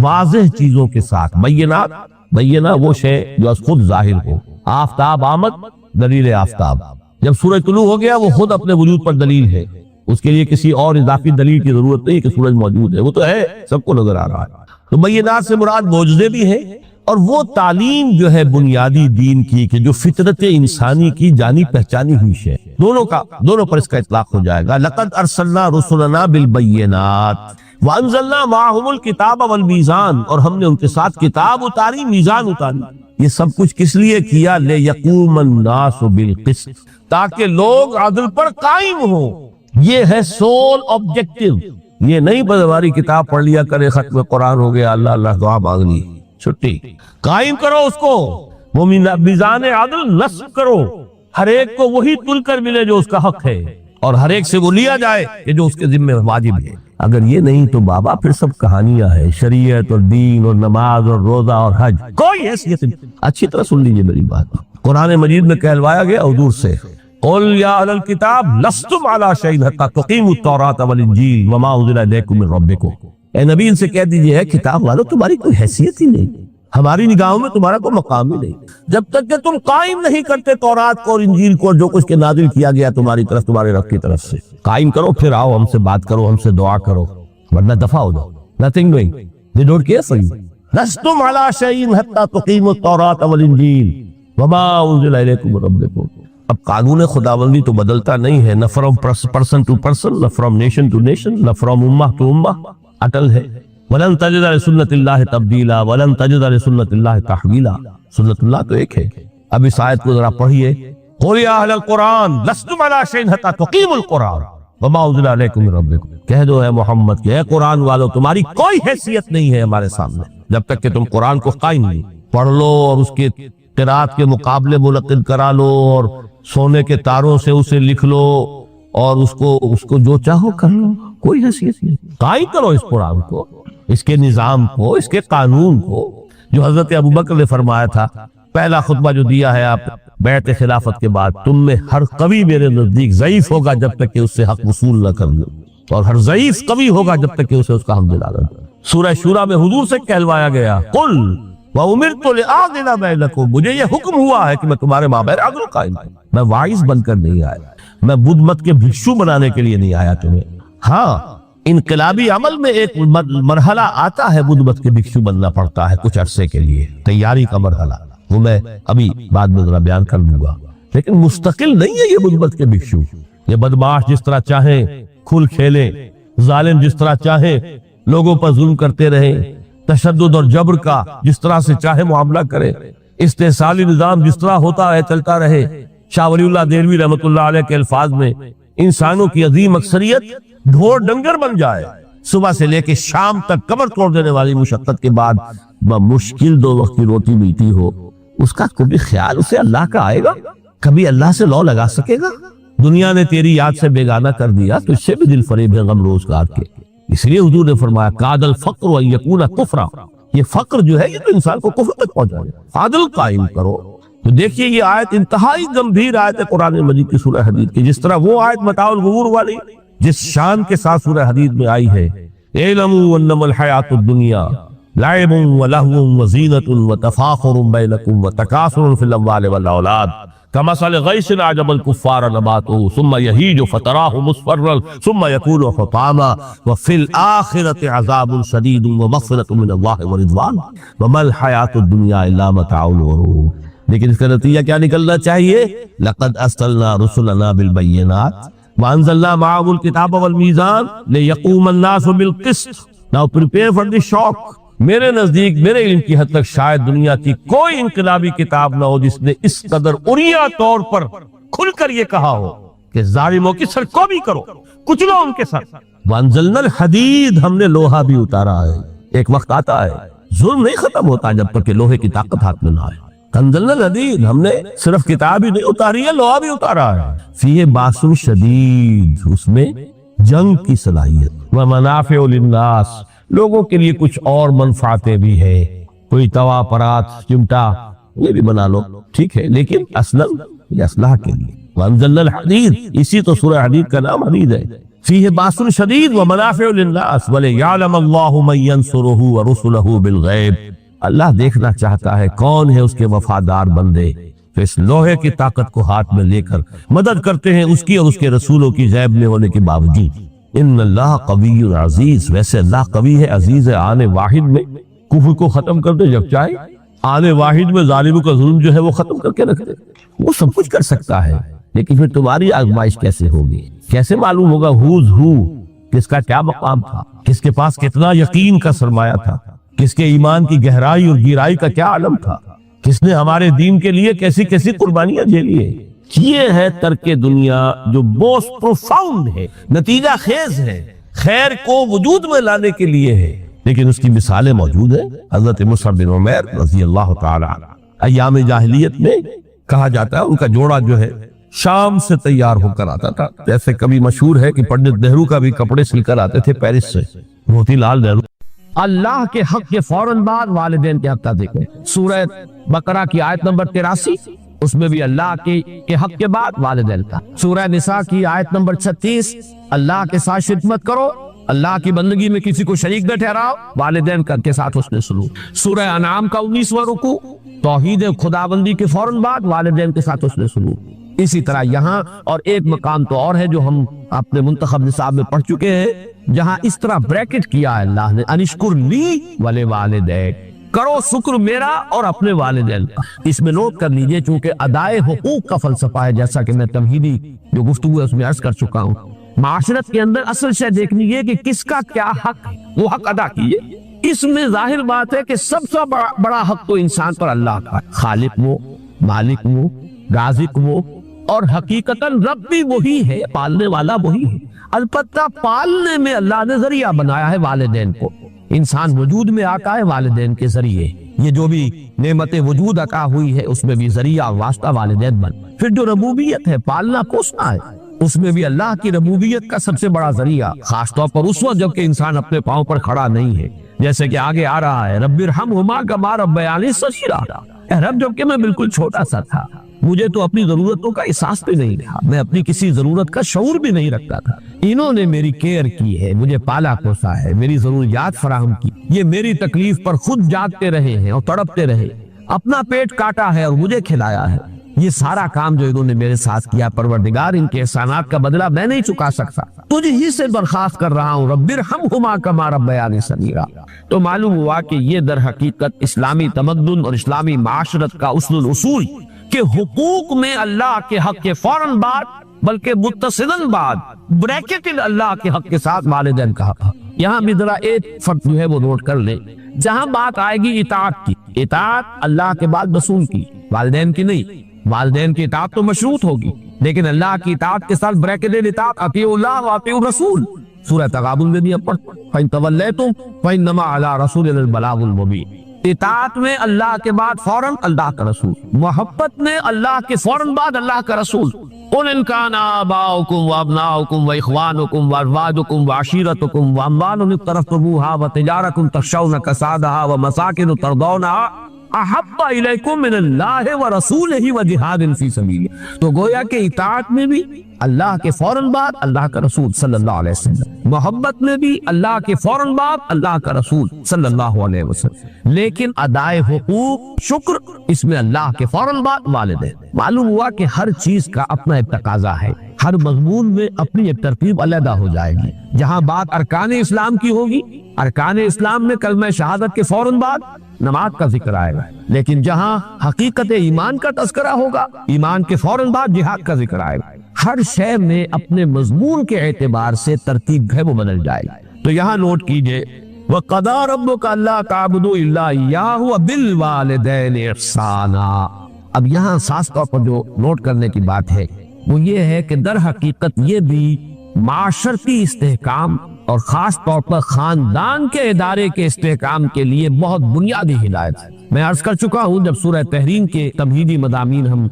واضح چیزوں کے ساتھ۔ بینات، بینہ وہ شے جو از خود ظاہر ہو۔ آفتاب آمد، دلیل آفتاب، جب سورج طلوع ہو گیا وہ خود اپنے وجود پر دلیل ہے، اس کے لیے کسی اور اضافی دلیل کی ضرورت نہیں کہ سورج موجود ہے، وہ تو ہے، سب کو نظر آ رہا ہے۔ تو بینات سے مراد معجزے بھی ہیں، اور وہ تعلیم جو ہے بنیادی دین کی کہ جو فطرت انسانی کی جانی پہچانی ہوئی ہے، دونوں پر اس کا اطلاق ہو جائے گا۔ لَقَدْ أَرْسَلْنَا رُسُلَنَا بِالْبَيِّنَاتِ وَأَنزَلْنَا مَعَهُمُ الْكِتَابَ وَالْمِيزَانَ، اور ہم نے ان کے ساتھ کتاب اتاری، میزان اتاری۔ یہ سب کچھ کس لیے کیا؟ لیقوم الناس بالقسط، تاکہ لوگ عدل پر قائم ہوں۔ یہ ہے سول آبجیکٹو۔ یہ نہیں بس ہماری کتاب پڑھ لیا کرے، ختم قرآن ہو گیا، اللہ اللہ دعا مانگ لی، چھٹی۔ قائم کرو اس کو، وہ میزان عدل نصب کرو، ہر ایک کو وہی تل کر ملے جو اس کا حق ہے، اور ہر ایک سے وہ لیا جائے کہ جو اس کے ذمہ واجب ہے۔ اگر یہ نہیں تو بابا پھر سب کہانیاں ہیں، شریعت اور دین اور نماز اور روزہ اور حج کوئی حیثیت نہیں۔ اچھی طرح سن لیجیے میری بات، قرآن مجید میں کہلوایا گیا حضور سے، قل یا اہل الکتاب لستم علی شیء حتی تقیموا التوراۃ والانجیل وما انزل الیکم من ربکم۔ اے نبی ان سے کہہ دیجئے ہے کتاب والو تمہاری کوئی حیثیت ہی نہیں، ہماری نگاہوں میں تمہارا کوئی مقام ہی نہیں، جب تک کہ تم قائم نہیں کرتے تورات کو اور انجیل کو، جو کچھ کے نازل کیا گیا تمہاری طرف، تمہارے رب کی طرف سے۔ قائم کرو، پھر آؤ ہم سے بات کرو، ہم سے دعا کرو، ورنہ دفع ہو جاؤ۔ Nothing doing. They don't care for you. لستم علی شیء حتی تقیموا التوراۃ والانجیل وما انزل الیکم من ربکم۔ اب قانون خداوندی تو بدلتا نہیں ہے، نہ فرام پرسن ٹو پرسن، نہ فرام نیشن ٹو نیشن، نہ فرام امہ ٹو امہ، اٹل ہے۔ وَلَن تَجِدَ لِسُنَّتِ اللَّهِ تَبْدِيلًا وَلَن تَجِدَ لِسُنَّتِ اللَّهِ تَحْوِيلًا۔ سنت اللہ تو ایک ہے۔ اب اس آیت کو ذرا پڑھیے، قُلْ يَا أَهْلَ الْقُرْآنِ لَسْتُمْ عَلَىٰ شَيْءٍ حَتَّىٰ تُقِيمُوا الْقُرْآنَ وَمَا أُنزِلَ إِلَيْكُم مِّن رَّبِّكُم۔ کہہ دو اے محمد کہ اے قرآن والو تمہاری کوئی حیثیت نہیں ہے ہمارے سامنے جب تک کہ تم قرآن کو قائم نہیں پڑھ لو اور اس کے قرات کے مقابلے منعقد کرا لو اور سونے کے تاروں سے اسے لکھ لو اور اس کو جو چاہو کر لو، کوئی حیثیت نہیں۔ قائم کرو اس قرآن کو، اس کے نظام کو، اس کے قانون کو، جو حضرت ابوبکر نے فرمایا تھا پہلا خطبہ جو دیا ہے آپ بیعت خلافت کے بعد، تم میں ہر قوی میرے نزدیک ضعیف ہوگا جب تک کہ اس سے حق وصول نہ کر لو، اور ہر ضعیف قوی ہوگا جب تک کہ اسے اس کا حق دلا نہ دو۔ سورہ شورى میں حضور سے کہلوایا گیا، قل وَأُمِرْتُ لِأَعْدِلَ بَيْنَكُمْ، مجھے یہ حکم ہوا ہے کہ میں تمہارے مابین عدل قائم کروں۔ میں واعظ بن کر نہیں آیا، میں بدھ مت کے بھکشو بنانے کے لیے نہیں آیا تمہیں۔ ہاں انقلابی عمل میں ایک مرحلہ آتا ہے، بدھ مت کے بھکشو بننا پڑتا ہے کچھ عرصے کے لیے، تیاری کا مرحلہ، وہ میں ابھی بعد میں ذرا بیان کر دوں گا، لیکن مستقل نہیں ہے یہ بدھ مت کے بھکشو۔ یہ بدمعاش جس طرح چاہیں کھل کھیلیں، ظالم جس طرح چاہیں لوگوں پر ظلم کرتے رہیں، تشدد اور جبر کا جس طرح سے چاہے معاملہ کرے، استحصالی نظام جس طرح ہوتا ہے چلتا رہے۔ شاہ ولی اللہ دہلوی رحمۃ اللہ علیہ کے الفاظ میں، انسانوں کی عظیم اکثریت ڈھور ڈنگر بن جائے، صبح سے لے کے شام تک کمر توڑ دینے والی مشقت کے بعد بمشکل 2 وقت کی روٹی ملتی ہو، اس کا کبھی خیال اسے اللہ کا آئے گا؟ کبھی اللہ سے لو لگا سکے گا؟ دنیا نے تیری یاد سے بیگانہ کر دیا تو اس سے بھی دل فریب ہے غم روزگار کے۔ اس لیے حضور نے فرمایا کاد الفقر ان یکون کفرا، یہ فقر جو ہے یہ تو انسان کو کفر تک پہنچائے گا۔ عدل قائم کرو۔ تو دیکھیے یہ آیت انتہائی گمبھیر آیت ہے قرآن مجید کی سورہ حدید کی، جس طرح وہ آیت متاع الغرور والی جس شان کے ساتھ سورہ حدید میں آئی ہے، اعلموا انما الحیات الدنیا لعب ولہو وزینۃ وتفاخر بینکم وتکاثر فی الاموال والاولاد کمثل غیث اعجب الکفار نباتہ ثم یہیج فتراہ مصفرا ثم یکون حطاما وفی الآخرۃ عذاب شدید ومغفرۃ من اللہ ورضوان وما الحیات الدنیا الا متاع الغرور۔ لیکن اس کا نتیجہ کیا نکلنا چاہیے؟ لقد ارسلنا رسلنا بالبینات وانزلنا معهم الکتاب والمیزان لیقوم الناس بالقسط۔ Now prepare for the shock۔ میرے نزدیک میرے علم کی حد تک شاید دنیا کی کوئی انقلابی کتاب نہ ہو جس نے اس قدر عریاں طور پر کھل کر یہ کہا ہو کہ ظالموں کی سرکوبی کرو، کچلو ان کے ساتھ۔ وانزلنا الحدید، ہم نے لوہا بھی اتارا ہے۔ ایک وقت آتا ہے ظلم نہیں ختم ہوتا جب تک کہ لوہے کی طاقت ہاتھ میں نہ آئے۔ انزلنا الحدید، ہم نے صرف کتاب ہی نہیں اتاری ہے، لوہا بھی اتارا ہے۔ فیہ باس شدید، اس میں جنگ کی صلاحیت، ومنافع للناس، لوگوں کے لیے کچھ اور منفعتیں بھی ہیں، کوئی توا پرات چمٹا یہ بھی بنا لو، ٹھیک ہے، لیکن اصلاً یہ اصلاح کے لیے۔ وانزلنا الحدید، اسی تو سورہ حدید کا نام حدید ہے۔ فیہ باس شدید ومنافع للناس ولیعلم اللہ من ینصرہ ورسلہ بالغیب، اللہ دیکھنا چاہتا ہے کون ہے اس کے وفادار بندے تو اس لوہے کی طاقت کو ہاتھ میں لے کر مدد کرتے ہیں اس کی اور اس کے رسولوں کی غیب میں ہونے کے باوجود۔ ان اللہ قوی عزیز، ویسے اللہ قوی ہے، عزیز ہے، آنے واحد میں کفر کو ختم کر دے جب چاہے، آنے واحد میں ظالموں کا ظلم جو ہے وہ ختم کر کے رکھ دے، وہ سب کچھ کر سکتا ہے۔ لیکن پھر تمہاری آزمائش کیسے ہوگی؟ کیسے معلوم ہوگا ہوز ہو، کس کا کیا مقام تھا، کس کے پاس کتنا یقین کا سرمایہ تھا، کس کے ایمان کی گہرائی اور گہرائی کا کیا عالم تھا؟ کس نے ہمارے دین کے لیے کیسی کیسی قربانیاں جھیلی ہیں. یہ ہے ترک دنیا جو موسٹ پروفاؤنڈ ہے، نتیجہ خیز ہے، خیر کو وجود میں لانے کے لیے ہے، لیکن اس کی مثالیں موجود ہیں. حضرت مصعب بن عمیر رضی اللہ تعالی عنہ ایام جاہلیت میں کہا جاتا ہے ان کا جوڑا جو ہے شام سے تیار ہو کر آتا تھا. جیسے کبھی مشہور ہے کہ پنڈت نہرو کا بھی کپڑے سل کر آتے تھے پیرس سے، موتی لال نہرو. اللہ کے حق کے فوراً بعد والدین کے حق کا ذکر. سورہ بقرہ کی آیت نمبر 83 اس میں بھی اللہ کے حق کے بعد والدین کا. سورہ نساء کی آیت نمبر 36 اللہ کے ساتھ شرک مت کرو، اللہ کی بندگی میں کسی کو شریک نہ ٹھہراؤ، والدین کے ساتھ حسن سلوک. سورہ انعام کا 19واں رکوع توحید خداوندی کے فوراً بعد والدین کے ساتھ حسن سلوک. اسی طرح یہاں اور ایک مقام تو اور ہے جو ہم اپنے منتخب نصاب میں پڑھ چکے ہیں، جہاں اس طرح بریکٹ کیا ہے اللہ نے، انشکر لی ولے والدیک، کرو شکر میرا اور اپنے والدین کا. اس میں نوٹ کر لیجئے چونکہ ادائے حقوق کا فلسفہ ہے، جیسا کہ میں تمہیدی جو گفتگو ہے اس میں عرض کر چکا ہوں. معاشرت کے اندر اصل شے دیکھنی ہے کہ کس کا کیا حق ہے، وہ حق ادا کیے. اس میں ظاہر بات ہے کہ سب سے بڑا حق تو انسان پر اللہ کا ہے. خالق وہ، مالک وہ، رازق وہ، اور حقیقتاً رب بھی وہی ہے، پالنے والا وہی ہے. البتہ پالنے میں اللہ نے ذریعہ بنایا ہے والدین کو. انسان وجود میں آتا ہے والدین کے ذریعے. یہ جو بھی نعمت وجود عطا ہوئی ہے اس میں بھی ذریعہ واسطہ والدین بن. پھر جو ربوبیت ہے، پالنا پوسنا ہے، اس میں بھی اللہ کی ربوبیت کا سب سے بڑا ذریعہ، خاص طور پر اس وقت جب کہ انسان اپنے پاؤں پر کھڑا نہیں ہے، جیسے کہ آگے آ رہا ہے رب ارحمہما کما ربیانی صغیرا. اے رب جب کہ میں بالکل چھوٹا سا تھا، مجھے تو اپنی ضرورتوں کا احساس بھی نہیں تھا، میں اپنی کسی ضرورت کا شعور بھی نہیں رکھتا تھا، انہوں نے میری کیئر کی ہے، مجھے پالا پوسا ہے، میری ضروریات فراہم کی، یہ میری تکلیف پر خود جاگتے رہے ہیں اور تڑپتے رہے، اپنا پیٹ کاٹا ہے اور مجھے کھلایا ہے. یہ سارا کام جو انہوں نے میرے ساتھ کیا، پروردگار ان کے احسانات کا بدلہ میں نہیں چکا سکتا، تجھ ہی سے درخواست کر رہا ہوں رب ارحمہما کما ربیانی صغیرا. تو معلوم ہوا کہ یہ در حقیقت اسلامی تمدن اور اسلامی معاشرت کا اصل الاصول کہ حقوق میں اللہ کے حق کے فوراً بعد بلکہ متصلاً بعد بریکٹڈ اللہ کے حق کے ساتھ والدین کا حق. یہاں بھی ذرا ایک فرق جو ہے وہ نوٹ کر لیں، جہاں بات آئے گی اطاعت کی، اطاعت اللہ کے بعد رسول کی، والدین کی نہیں. والدین کی اطاعت تو مشروط ہوگی، لیکن اللہ کی اطاعت کے ساتھ بریکٹڈ اطاعت، اطیعوا اللہ واطیعوا الرسول. سورہ تغابن میں بھی اب پڑھتے ہیں فَإِن تَوَلَّيْتُمْ فَإِنَّمَا عَلَىٰ رَسُولِنَا الْبَلَاغُ الْمُبِينُ. اطاعت میں اللہ کے بعد فوراً اللہ کا رسول، محبت میں اللہ کے فوراً بعد اللہ کا رسول. قُلْ إِنْ كَانَ آبَاؤُكُمْ وَأَبْنَاؤُكُمْ وَإِخْوَانُكُمْ وَأَزْوَاجُكُمْ وَعَشِيرَتُكُمْ وَأَمْوَالٌ اقْتَرَفْتُمُوهَا وَتِجَارَةٌ تَخْشَوْنَ كَسَادَهَا وَمَسَاكِنُ تَرْضَوْنَهَا احب الیکم من اللہ ورسولہ وجہاد فی سبیلہ. تو گویا کہ اطاعت میں بھی اللہ کے فوراً بعد اللہ کا رسول صلی اللہ علیہ وسلم، محبت میں بھی اللہ کے فوراً بعد اللہ کا رسول صلی اللہ علیہ وسلم، لیکن ادائے حقوق شکر اس میں اللہ کے فوراً بعد والدین. معلوم ہوا کہ ہر چیز کا اپنا ایک تقاضا ہے، ہر مضمون میں اپنی ایک ترتیب علیحدہ ہو جائے گی. جہاں بات ارکان اسلام کی ہوگی، ارکان اسلام میں کلمہ شہادت کے فوراً بعد نماز کا ذکر آئے گا، لیکن جہاں حقیقت ایمان کا تذکرہ ہوگا، ایمان کے فوراً بعد جہاد کا ذکر آئے گا. ہر شے میں اپنے مضمون کے اعتبار سے ترتیب ہے وہ بدل جائے گا. تو یہاں نوٹ کیجئے وَقَضَىٰ رَبُّكَ أَلَّا تَعْبُدُوا إِلَّا إِيَّاهُ وَبِالْوَالِدَيْنِ إِحْسَانًا. اب یہاں خاص طور پر جو نوٹ کرنے کی بات ہے وہ یہ ہے کہ در حقیقت یہ بھی معاشرتی استحکام اور خاص طور پر خاندان کے ادارے کے استحکام کے لیے بہت بنیادی ہدایت ہے. میں عرض کر چکا ہوں جب سورہ تحریم کے تمہیدی مضامین ہم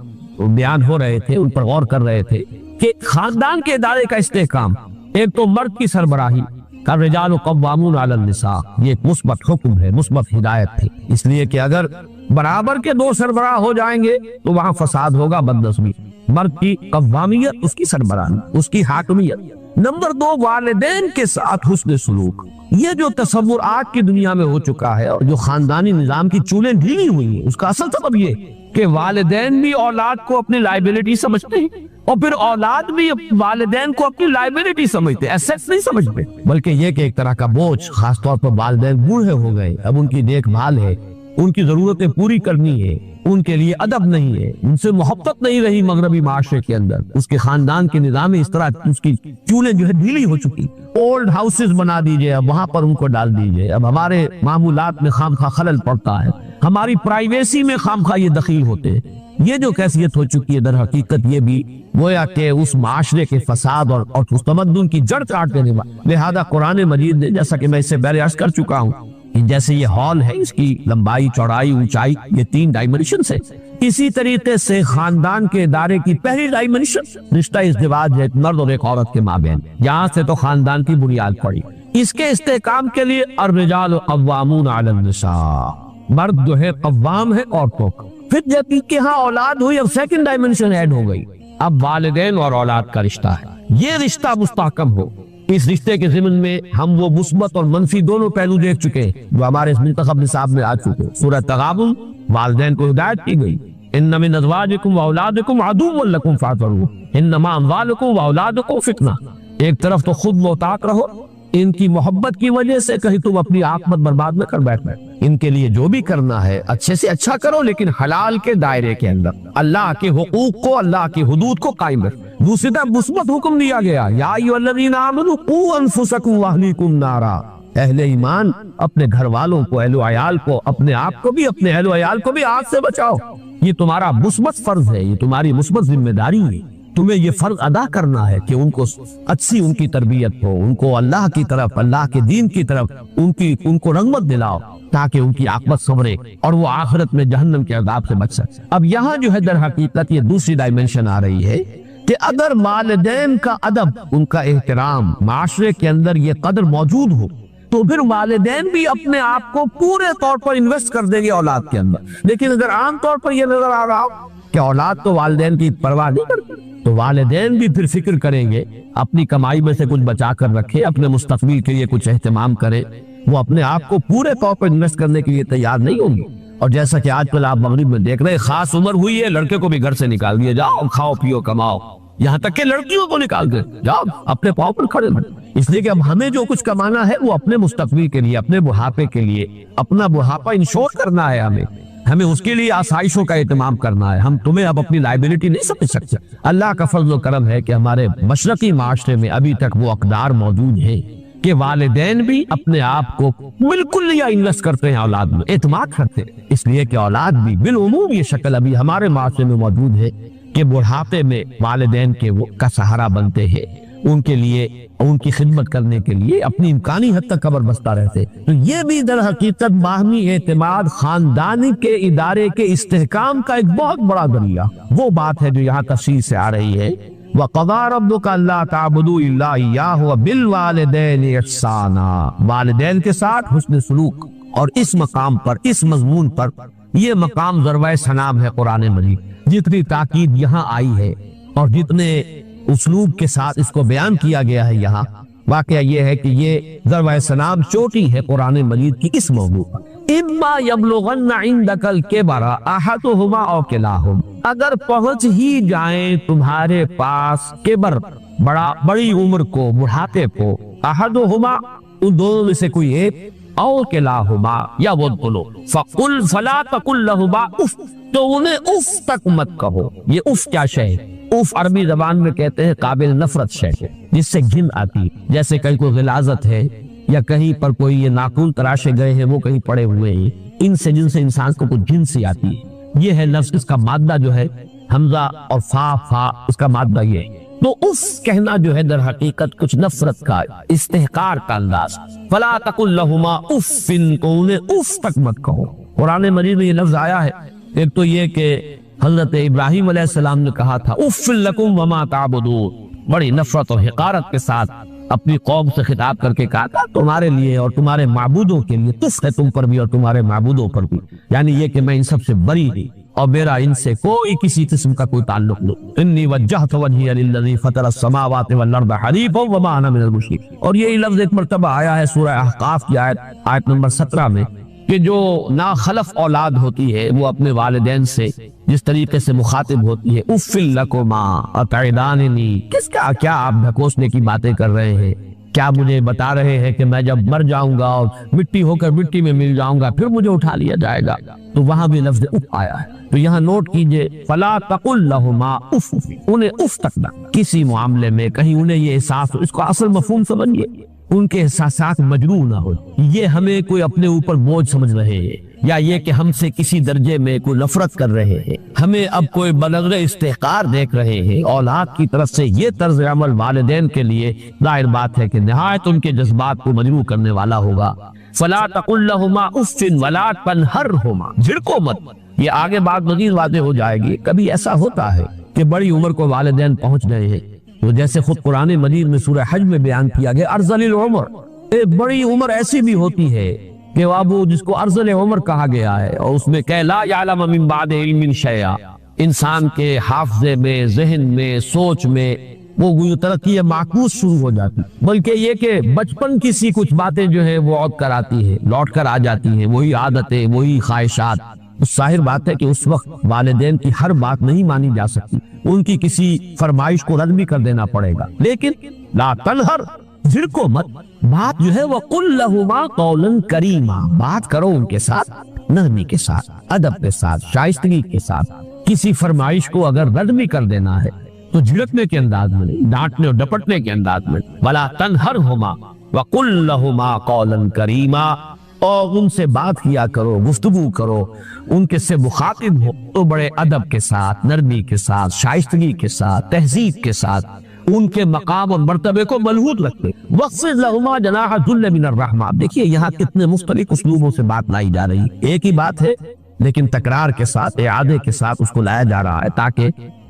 بیان ہو رہے تھے، ان پر غور کر رہے تھے کہ خاندان کے ادارے کا استحکام، ایک تو مرد کی سربراہی، الرجال قوامون علی النساء، یہ ایک مثبت حکم ہے، مثبت ہدایت ہے. اس لیے کہ اگر برابر کے دو سربراہ ہو جائیں گے تو وہاں فساد ہوگا، بدنظمی. مرد کی قوامیت، اس کی سربراہی، اس کی حاکمیت. نمبر 2 والدین کے ساتھ حسن سلوک. یہ جو تصور آج کی دنیا میں ہو چکا ہے اور جو خاندانی نظام کی چولیں ڈھیلی ہوئی ہیں، اس کا اصل سبب یہ کہ والدین بھی اولاد کو اپنی لائبلٹی سمجھتے ہیں اور پھر اولاد بھی والدین کو اپنی لائبلٹی سمجھتے ہیں، ایسیٹس نہیں سمجھتے، بلکہ یہ کہ ایک طرح کا بوجھ. خاص طور پر والدین بوڑھے ہو گئے، اب ان کی دیکھ بھال ہے، ان کی ضرورتیں پوری کرنی ہے، ان کے لیے ادب نہیں ہے، ان سے محبت نہیں رہی مغربی معاشرے کے اندر. اس کے خاندان کے نظام اس طرح اس کی چولیں جو ہے ڈھیلی ہو چکی. اولڈ ہاؤسز بنا دیجئے، اب وہاں پر ان کو ڈال دیجئے. اب ہمارے معمولات میں خام خواہ خلل پڑتا ہے. ہماری پرائیویسی میں خامخواہ یہ دخیل ہوتے ہیں. یہ جو کیفیت ہو چکی ہے در حقیقت یہ بھی گویا کہ اس معاشرے کے فساد اور اس تمدن کی جڑ کاٹ دینے والا. لہذا قرآن مجید نے جیسا کہ میں اس سے پہلے عرض کر چکا ہوں کہ جیسے یہ ہال ہے اس کی لمبائی چوڑائی اونچائی یہ 3 ڈائمنشن ہے، اسی طریقے سے خاندان کے ادارے کی پہلی ڈائمنشن رشتہ ازدواج ہے ایک مرد اور ایک عورت کے مابین. یہاں سے تو خاندان کی بنیاد پڑی. اس کے استحکام کے لیے الرجال قوامون علی النساء، مرد جو ہے قوام ہے عورتوں کا. پھر جب کہ ہاں اولاد ہوئی اب سیکنڈ ڈائمنشن ایڈ ہو گئی. اب والدین اور اولاد کا رشتہ ہے، یہ رشتہ مستحکم ہو. اس رشتے کے ضمن میں ہم وہ مثبت اور منفی دونوں پہلو دیکھ چکے ہیں جو ہمارے اس منتخب نصاب میں آ چکے ہیں. سورہ تغابن والدین کو ہدایت کی گئی، ان من ازواجکم واولادکم عدو لکم فاحذروہ انما اموالکم واولادکم فتنہ. ایک طرف تو خود محتاط رہو، ان کی محبت کی وجہ سے کہیں تم اپنی عاقبت برباد نہ کر بیٹھنا. ان کے لیے جو بھی کرنا ہے اچھے سے اچھا کرو لیکن حلال کے دائرے کے اندر، اللہ کے حقوق کو اللہ کی حدود کو قائم رکھ. دوسری طرف مثبت حکم دیا گیا، یا ایھا الذین آمنوا قوا انفسکم واہلیکم نارا. اہل ایمان اپنے گھر والوں کو، اہل و عیال کو، اپنے آپ کو بھی، اپنے اہل و عیال کو بھی آگ سے بچاؤ. یہ تمہارا مثبت فرض ہے، یہ تمہاری مثبت ذمہ داری ہے. تمہیں یہ فرض ادا کرنا ہے کہ ان کو اچھی ان کی تربیت ہو، ان کو اللہ کی طرف، اللہ کے دین کی طرف ان کو رغبت دلاؤ تاکہ ان کی عاقبت سنورے اور وہ آخرت میں جہنم کے عذاب سے بچ سکے. اب یہاں جو ہے در حقیقت یہ دوسری ڈائمنشن آ رہی ہے کہ اگر والدین کا ادب، ان کا احترام معاشرے کے اندر یہ قدر موجود ہو تو پھر والدین بھی اپنے آپ کو پورے طور پر انویسٹ کر دیں گے اولاد کے اندر. لیکن اگر عام طور پر یہ نظر آ رہا ہو کہ اولاد تو والدین کی پرواہ نہیں کرتے تو والدین بھی پھر فکر کریں گے، اپنی کمائی میں سے کچھ بچا کر رکھے، اپنے مستقبل کے لیے کچھ اہتمام کرے. وہ اپنے آپ کو پورے طور پر انویسٹ کرنے کے لیے تیار نہیں ہوں گے. اور جیسا کہ آج کل آپ مغرب میں دیکھ رہے ہیں، خاص عمر ہوئی ہے لڑکے کو بھی گھر سے نکال دیا، جاؤ کھاؤ پیو کماؤ. یہاں تک کہ لڑکیوں کو نکال دیں، جاؤ اپنے پاؤں پر کھڑے ہو. اس لیے کہ اب ہمیں جو کچھ کمانا ہے وہ اپنے مستقبل کے لیے، اپنے بڑھاپے کے لیے، اپنا بڑھاپا انشور کرنا ہے. ہمیں اس کے لیے آسائشوں کا اہتمام کرنا ہے. ہم تمہیں اب اپنی لائبلٹی نہیں سمجھ سکتے. اللہ کا فضل و کرم ہے کہ ہمارے مشرقی معاشرے میں ابھی تک وہ اقدار موجود ہیں کہ والدین بھی اپنے آپ کو بالکل یا انویسٹ کرتے ہیں، اولاد میں اعتماد کرتے ہیں. اس لیے کہ اولاد بھی بالعموم یہ شکل ابھی ہمارے معاشرے میں موجود ہے کہ بڑھاپے میں والدین کے وہ کا سہارا بنتے ہیں، ان کے لیے، ان کی خدمت کرنے کے لیے اپنی امکانی حد تک قبر بستہ رہتے. تو یہ بھی در حقیقت باہمی اعتماد، خاندانی کے ادارے کے استحکام کا ایک بہت بڑا ذریعہ. وہ بات ہے جو یہاں تفصیل سے آ رہی ہے، وَقَضَىٰ رَبُّكَ أَلَّا تَعْبُدُوا إِلَّا إِيَّاهُ وَبِالْوَالِدَيْنِ إِحْسَانًا. والدین کے ساتھ حسن سلوک. اور اس مقام پر، اس مضمون پر، یہ مقام ذروۂ سنام ہے قرآن مجید. جتنی تاکید یہاں آئی ہے اور جتنے اسلوب کے ساتھ اس کو بیان کیا گیا ہے یہاں، واقعہ یہ ہے کہ یہ ذروۂ سنام چوٹی ہے قرآن مجید کی اس موضوع پر. اما یبلغن عندک الکبر احدہما او کلاہما. اگر پہنچ ہی جائیں تمہارے پاس کبر، بڑی عمر کو، بڑھاپے کو، احدہما ان دونوں میں سے کوئی ایک، او کلاہما یا وہ دونوں، فقل فلا تقل لہما اف، تو انہیں اف تک مت کہو. یہ اف کیا شے ہے؟ اف عربی زبان میں کہتے ہیں قابل نفرت شے جس سے گھن آتی ہے. جیسے کہیں کوئی غلاظت ہے یا کہیں پر کوئی یہ ناخن تراشے گئے ہیں وہ کہیں پڑے ہوئے ہیں، ان سے جن سے انسان کو کچھ گھن سی آتی ہے. یہ ہے لفظ، اس کا مادہ جو ہے حمزہ اور فا اس کا مادہ یہ ہے. تو اف کہنا جو ہے در حقیقت کچھ نفرت کا، استحقار کا انداز. فلا تقل لہما اف، تو انہیں اف تک مت کہو. قرآن مجید میں یہ لفظ آیا ہے. ایک تو یہ کہ حضرت ابراہیم علیہ السلام نے کہا تھا اف لکم وما تعبدون، بڑی نفرت اور حقارت کے ساتھ اپنی قوم سے خطاب کر کے کہا تھا تمہارے لیے اور تمہارے معبودوں کے لیے تف ہے، تم پر بھی اور تمہارے معبودوں پر بھی. یعنی یہ کہ میں ان سب سے بری ہوں اور میرا ان سے کوئی کسی قسم کا کوئی تعلق نہیں. انی وجہت وجہی للذی فطر السماوات والارض حنیفا وما انا من المشرکین. اور یہی لفظ ایک مرتبہ آیا ہے سورہ احقاف کی آیت نمبر 17 میں کہ جو ناخلف اولاد ہوتی ہے وہ اپنے والدین سے جس طریقے سے مخاطب ہوتی ہے، اف لکما اتعداننی، کس کا کیا آپ دھکوسنے کی باتیں کر رہے ہیں؟ کیا مجھے بتا رہے ہیں کہ میں جب مر جاؤں گا اور مٹی ہو کر مٹی میں مل جاؤں گا پھر مجھے اٹھا لیا جائے گا؟ تو وہاں بھی لفظ اف آیا ہے. تو یہاں نوٹ کیجئے، فلا تقل لہما اف، انہیں اف تک نہ کسی معاملے میں کہیں انہیں یہ احساس ہو. اس کو اصل مفہوم سمجھیے، ان کے احساسات مجروح نہ ہو، یہ ہمیں کوئی اپنے اوپر بوجھ سمجھ رہے ہیں. یا یہ کہ ہم سے کسی درجے میں کوئی نفرت کر رہے ہیں، ہمیں اب کوئی بلغ استحقار دیکھ رہے ہیں، اولاد کی طرف سے یہ طرز عمل والدین کے لیے ظاہر بات ہے کہ نہایت ان کے جذبات کو مجروح کرنے والا ہوگا۔ فلا تقل لهما اف ولا تنهرهما، جھڑکو مت۔ یہ آگے بات مزید واضح ہو جائے گی۔ کبھی ایسا ہوتا ہے کہ بڑی عمر کو والدین پہنچ گئے ہیں، تو جیسے خود قرآن مجید میں سورہ حج میں بیان کیا گیا ارذل العمر، بڑی عمر ایسی بھی ہوتی ہے کہ وہ جس کو ارذل عمر کہا گیا ہے، اور اس میں کہ لا یعلم من بعد علم شیئا، انسان کے حافظے میں، ذہن میں، سوچ میں وہ ترقی معکوس شروع ہو جاتی، بلکہ یہ کہ بچپن کی سی کچھ باتیں جو ہے وہ عود کر آتی ہے، لوٹ کر آ جاتی ہیں، وہی عادتیں، وہی خواہشات۔ ظاہر بات ہے کہ اس وقت والدین کی ہر بات نہیں مانی جا سکتی، ان کی کسی فرمائش کو رد بھی کر دینا پڑے گا، لیکن لا تنہر، جھڑکو مت۔ بات جو ہے وہ قل لہما قولا کریما، بات کرو ان کے ساتھ نرمی کے ساتھ، ادب کے ساتھ، شائستگی کے ساتھ۔ کسی فرمائش کو اگر رد بھی کر دینا ہے تو جھڑکنے کے انداز میں نہیں، ڈانٹنے اور ڈپٹنے کے انداز میں۔ ولا تنہرہما وقل لہما قولا کریما، اور ان سے بات کیا کرو، گفتگو کرو، ان کے سے مخاطب ہو تو بڑے ادب کے ساتھ، نرمی کے ساتھ، شائستگی کے ساتھ، تہذیب کے ساتھ، ان کے مقام اور مرتبے کو ملحوظ رکھتے۔ وَخْفِضْ لَهُمَا جَنَاحَ الذُّلِّ مِنَ الرَّحْمَةِ، دیکھیے یہاں کتنے مختلف اسلوبوں سے بات لائی جا رہی ہے، ایک ہی بات ہے لیکن تکرار کے ساتھ، اعادے کے ساتھ اس کو لایا جا رہا ہے تاکہ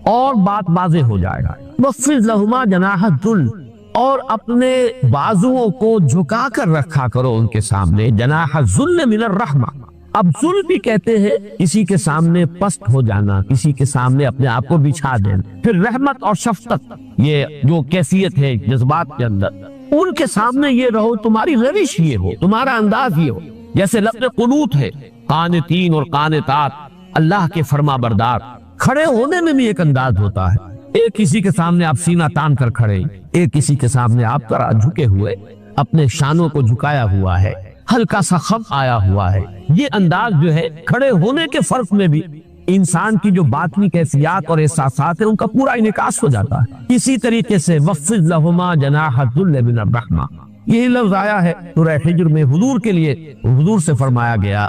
اور بات واضح ہو جائے گا۔ وَخْفِضْ لَهُمَا جَنَاحَ الذُّلِّ، اور اپنے بازوؤں کو جھکا کر رکھا کرو ان کے سامنے، جناح الذل من الرحمہ۔ اب ذل بھی کہتے ہیں کسی کے سامنے پست ہو جانا، کسی کے سامنے اپنے آپ کو بچھا دینا۔ پھر رحمت اور شفقت، یہ جو کیفیت ہے جذبات کے اندر، ان کے سامنے یہ رہو، تمہاری روش یہ ہو، تمہارا انداز یہ ہو۔ جیسے لفظ قنوت ہے، قانتین اور قانتات، اللہ کے فرما بردار۔ کھڑے ہونے میں بھی ایک انداز ہوتا ہے، ایک کسی کے سامنے آپ سینہ تان کر کھڑے، ایک کسی کے سامنے آپ ذرا جھکے ہوئے، اپنے شانوں کو جھکایا ہوا ہے، ہلکا سا خم آیا ہوا ہے۔ یہ انداز جو ہے کھڑے ہونے کے فرق میں بھی انسان کی جو باطنی کیفیات اور احساسات ہیں ان کا پورا انعکاس ہو جاتا ہے۔ اسی طریقے سے وَخْفِضْ لَهُمَا جَنَاحَ الذُّلِّ مِنَ الرَّحْمَةِ، یہی لفظ آیا ہے سورہ حجر میں حضور کے لیے، حضور سے فرمایا گیا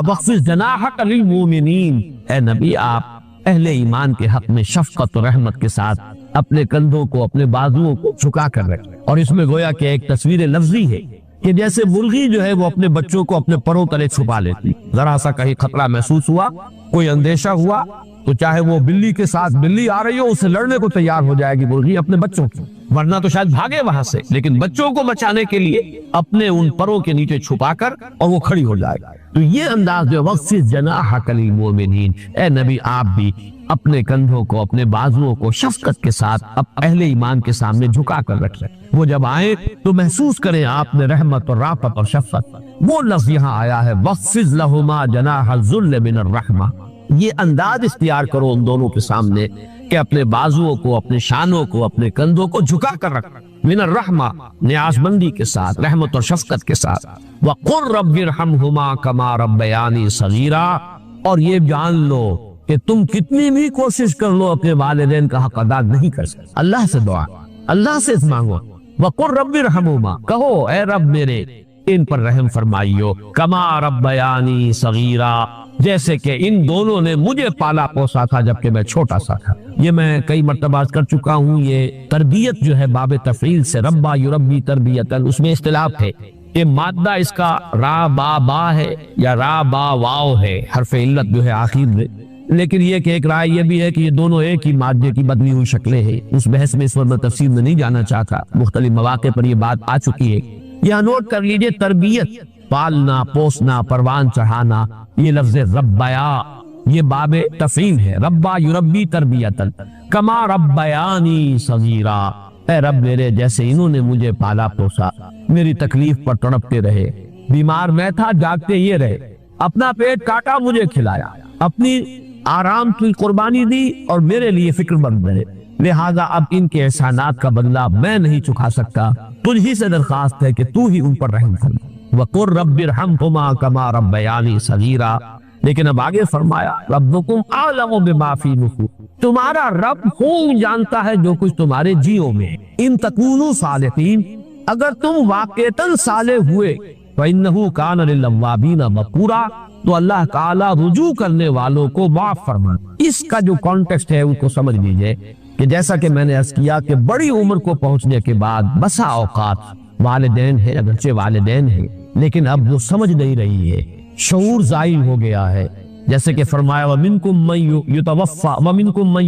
وَخْفِضْ جَنَاحَكَ لِلْمُؤْمِنِينَ، اے نبی آپ اہل ایمان کے حق میں شفقت و رحمت کے ساتھ اپنے کندھوں کو، اپنے بازوؤں کو جھکا کر رکھیں۔ اور اس میں گویا کہ ایک تصویر لفظی ہے کہ جیسے مرغی جو ہے وہ اپنے بچوں کو اپنے پروں تلے چھپا لیتی، ذرا سا کہیں خطرہ محسوس ہوا، کوئی اندیشہ ہوا تو چاہے وہ بلی کے ساتھ بلی آ رہی ہو، اسے لڑنے کو تیار ہو جائے گی مرغی اپنے بچوں کی، ورنہ تو شاید بھاگے وہاں سے، لیکن بچوں کو بچانے کے لیے اپنے ان پروں کے نیچے چھپا کر اور وہ کھڑی ہو جائے گا۔ تو یہ انداز جو وَخْفِضْ جَنَاحَكَ لِلْمُؤْمِنِينَ، اے نبی آپ بھی اپنے کندھوں کو، اپنے بازوؤں کو شفقت کے ساتھ اہل ایمان کے سامنے جھکا کر رکھ لیں، وہ جب آئیں تو محسوس کریں آپ نے رحمت اور رافت اور شفقت۔ وہ لفظ یہاں آیا ہے وَخْفِضْ لَهُمَا جَنَاحَ الذُّلِّ مِنَ الرَّحْمَةِ، یہ انداز اختیار کرو ان دونوں کے سامنے کہ اپنے بازوؤں کو، اپنے شانوں کو، اپنے کندھوں کو جھکا کر رکھ، من الرحمہ، نیاز مندی کے ساتھ، رحمت اور شفقت کے ساتھ۔ وَقُلْ رَبِّ ارْحَمْهُمَا كَمَا رَبَّيَانِي صَغِيرًا، اور یہ جان لو کہ تم کتنی بھی کوشش کر لو اپنے والدین کا حق ادا نہیں کر سکتے۔ اللہ سے دعا، اللہ سے مانگو۔ وَقُلْ رَبِّ ارْحَمْهُمَا، کہو اے رب میرے ان پر رحم فرمائیو، کما ربیانی صغیرا، جیسے کہ ان دونوں نے مجھے پالا پوسا تھا جبکہ میں چھوٹا سا تھا۔ یہ میں کئی مرتبہ کر چکا ہوں، یہ تربیت جو ہے باب تفعیل سے، ربا یربی تربیتاً، اس میں اختلاف ہے کہ مادہ اس کا را با با ہے یا را با واو ہے، حرف علت جو ہے آخر میں، لیکن یہ کہ ایک رائے یہ بھی ہے کہ یہ دونوں ایک ہی مادے کی بدلی ہوئی شکلیں ہیں۔ اس بحث میں اس وقت میں تفصیل میں نہیں جانا چاہتا، مختلف مواقع پر یہ بات آ چکی ہے۔ یہاں نوٹ کر لیجئے، تربیت، پالنا، پوسنا، پروان چڑھانا، یہ لفظ ربیا یہ باب تفعیل ہے، ربا یربی تربیتاً کما ربیانی صغیرا، اے رب میرے جیسے انہوں نے مجھے پالا پوسا، میری تکلیف پر تڑپتے رہے، بیمار میں تھا جاگتے یہ رہے، اپنا پیٹ کاٹا مجھے کھلایا، اپنی آرام کی قربانی دی اور میرے لیے فکر مند رہے، لہذا اب ان کے احسانات کا بدلہ میں نہیں چکا سکتا، تجھ ہی سے درخواست ہے کہ تو ہی ان پر رحم فرما۔ وَقُلْ رَبِّ ارْحَمْهُمَا كَمَا رَبَّيَانِي صَغِيرًا، لیکن اب آگے فرمایا رَبُّكُمْ أَعْلَمُ بِمَا فِي نُفُوسِكُمْ، تمہارا رب خوب جانتا ہے جو کچھ تمہارے جیوں میں، ان تکونوا صالحین، اگر تم واقعتاً صالح ہوئے، فَإِنَّهُ كَانَ لِلْأَوَّابِينَ غَفُورًا، تو اللہ تعالیٰ رجوع کرنے والوں کو معاف فرماتا۔ اس کا جو کانٹیکسٹ ہے ان کو سمجھ لیجئے کہ جیسا کہ میں نے عرض کیا کہ بڑی عمر کو پہنچنے کے بعد بسا اوقات والدین ہیں، اگرچہ والدین ہیں لیکن اب وہ سمجھ نہیں رہی ہے، شعور زائل ہو گیا ہے، جیسے کہ فرمایا وَمِنْكُمْ مَنْ يُتَوَفَّى وَمِنْكُمْ مَنْ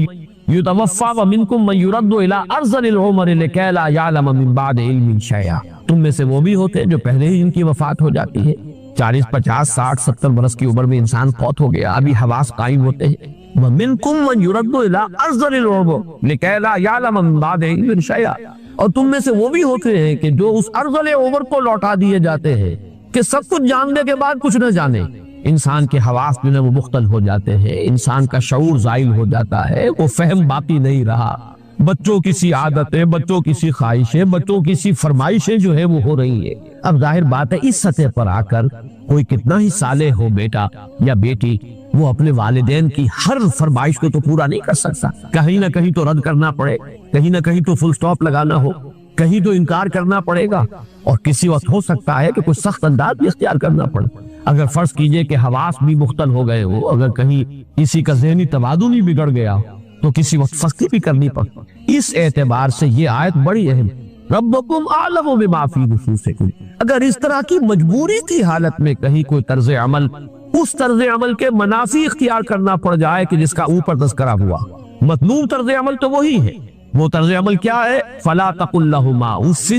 يُتَوَفَّى وَمِنْكُمْ مَنْ يُرَدُّ إِلَىٰ أَرْذَلِ الْعُمُرِ لِكَيْ لَا يَعْلَمَ مِنْ بَعْدِ عِلْمٍ شَيْئًا۔ تم میں سے وہ بھی ہوتے ہیں جو پہلے ہی ان کی وفات ہو جاتی ہے، 40 50 60 70 برس کی عمر میں انسان فوت ہو گیا، ابھی حواس قائم ہوتے ہیں۔ وَمِنْكُمْ مَنْ يُرَدُّ إِلَىٰ أَرْذَلِ الْعُمُرِ لِكَيْ لَا يَعْلَمَ مِنْ بَعْدِ عِلْمٍ شَيْئًا، اور تم میں سے وہ بھی ہوتے ہیں کہ جو اس ارذل عمر کو لوٹا دیے جاتے ہیں کہ سب کچھ جاننے کے بعد کچھ نہ جانے۔ انسان کے حواس جو ہے وہ مختل ہو جاتے ہیں، انسان کا شعور زائل ہو جاتا ہے، وہ فہم باقی نہیں رہا، بچوں کی سی عادتیں، بچوں کی سی خواہشیں، بچوں کی سی فرمائشیں جو ہے وہ ہو رہی ہیں۔ اب ظاہر بات ہے اس سطح پر آ کر کوئی کتنا ہی صالح ہو بیٹا یا بیٹی، وہ اپنے والدین کی ہر فرمائش کو تو پورا نہیں کر سکتا، کہیں نہ کہیں تو رد کرنا پڑے، کہیں نہ کہیں تو فل سٹاپ لگانا ہو، کہیں تو انکار کرنا پڑے گا، اور کسی وقت ہو سکتا ہے کہ کوئی سخت انداز بھی اختیار کرنا پڑے۔ اگر فرض کیجئے کہ حواس بھی مختل ہو گئے ہو، اگر کہیں کسی کا ذہنی توازن ہی بگڑ گیا تو کسی وقت سختی بھی کرنی پڑے۔ اس اعتبار سے یہ آیت بڑی اہم، ربکم اعلم بما فی نفوسکم۔ اگر اس طرح کی مجبوری کی حالت میں کہیں کوئی طرز عمل اس طرز عمل کے منافی اختیار کرنا پڑ جائے کہ جس کا اوپر تذکرہ ہوا، مطلوب طرز عمل تو وہی ہے، وہ طرز عمل کیا ہے؟ فلا تقل لہما اف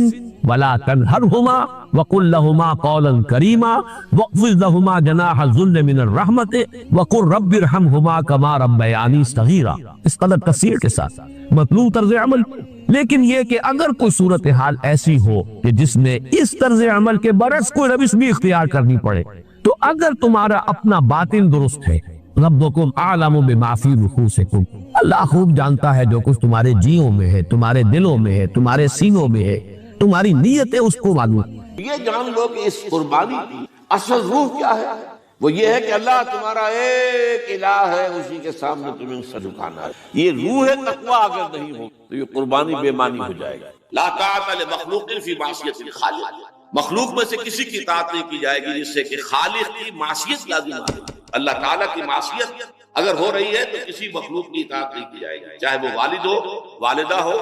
ولا تنہرہما وقل لہما قولا کریما واخفض لہما جناح الذل من الرحمت وقل رب ارحمہما کما ربیانی صغیرا۔ اس قدر تفصیل کے ساتھ مطلوب طرز عمل۔ لیکن یہ کہ اگر کوئی صورتحال ایسی ہو کہ جس میں اس طرز عمل کے برعکس کوئی روش بھی اختیار کرنی پڑے، تو اگر تمہارا اپنا باطن درست ہے، ربکم اعلم بما فی نفوسکم، اللہ خوب جانتا ہے جو کچھ تمہارے جیوں میں ہے، تمہارے دلوں میں ہے، تمہارے سینوں میں ہے، تمہاری نیت ہے اس کو معلوم۔ یہ جان لو کہ اس قربانی کی اصل روح کیا ہے؟ وہ یہ ہے کہ اللہ تمہارا ایک الہ ہے، اسی کے سامنے تمہیں سر جھکانا ہے۔ یہ روح تقوی اگر نہیں ہو تو یہ قربانی بے معنی ہو جائے گی۔ لا طاعت لمخلوق فی معصیت الخالق، مخلوق میں سے کسی کی اطاعت نہیں کی جائے گی جس سے کہ خالق کی معصیت لازم آ رہی ہے۔ اللہ تعالیٰ کی معصیت اگر ہو رہی ہے تو کسی مخلوق کی اطاعت نہیں کی جائے گی، چاہے وہ والد ہو، والدہ ہو،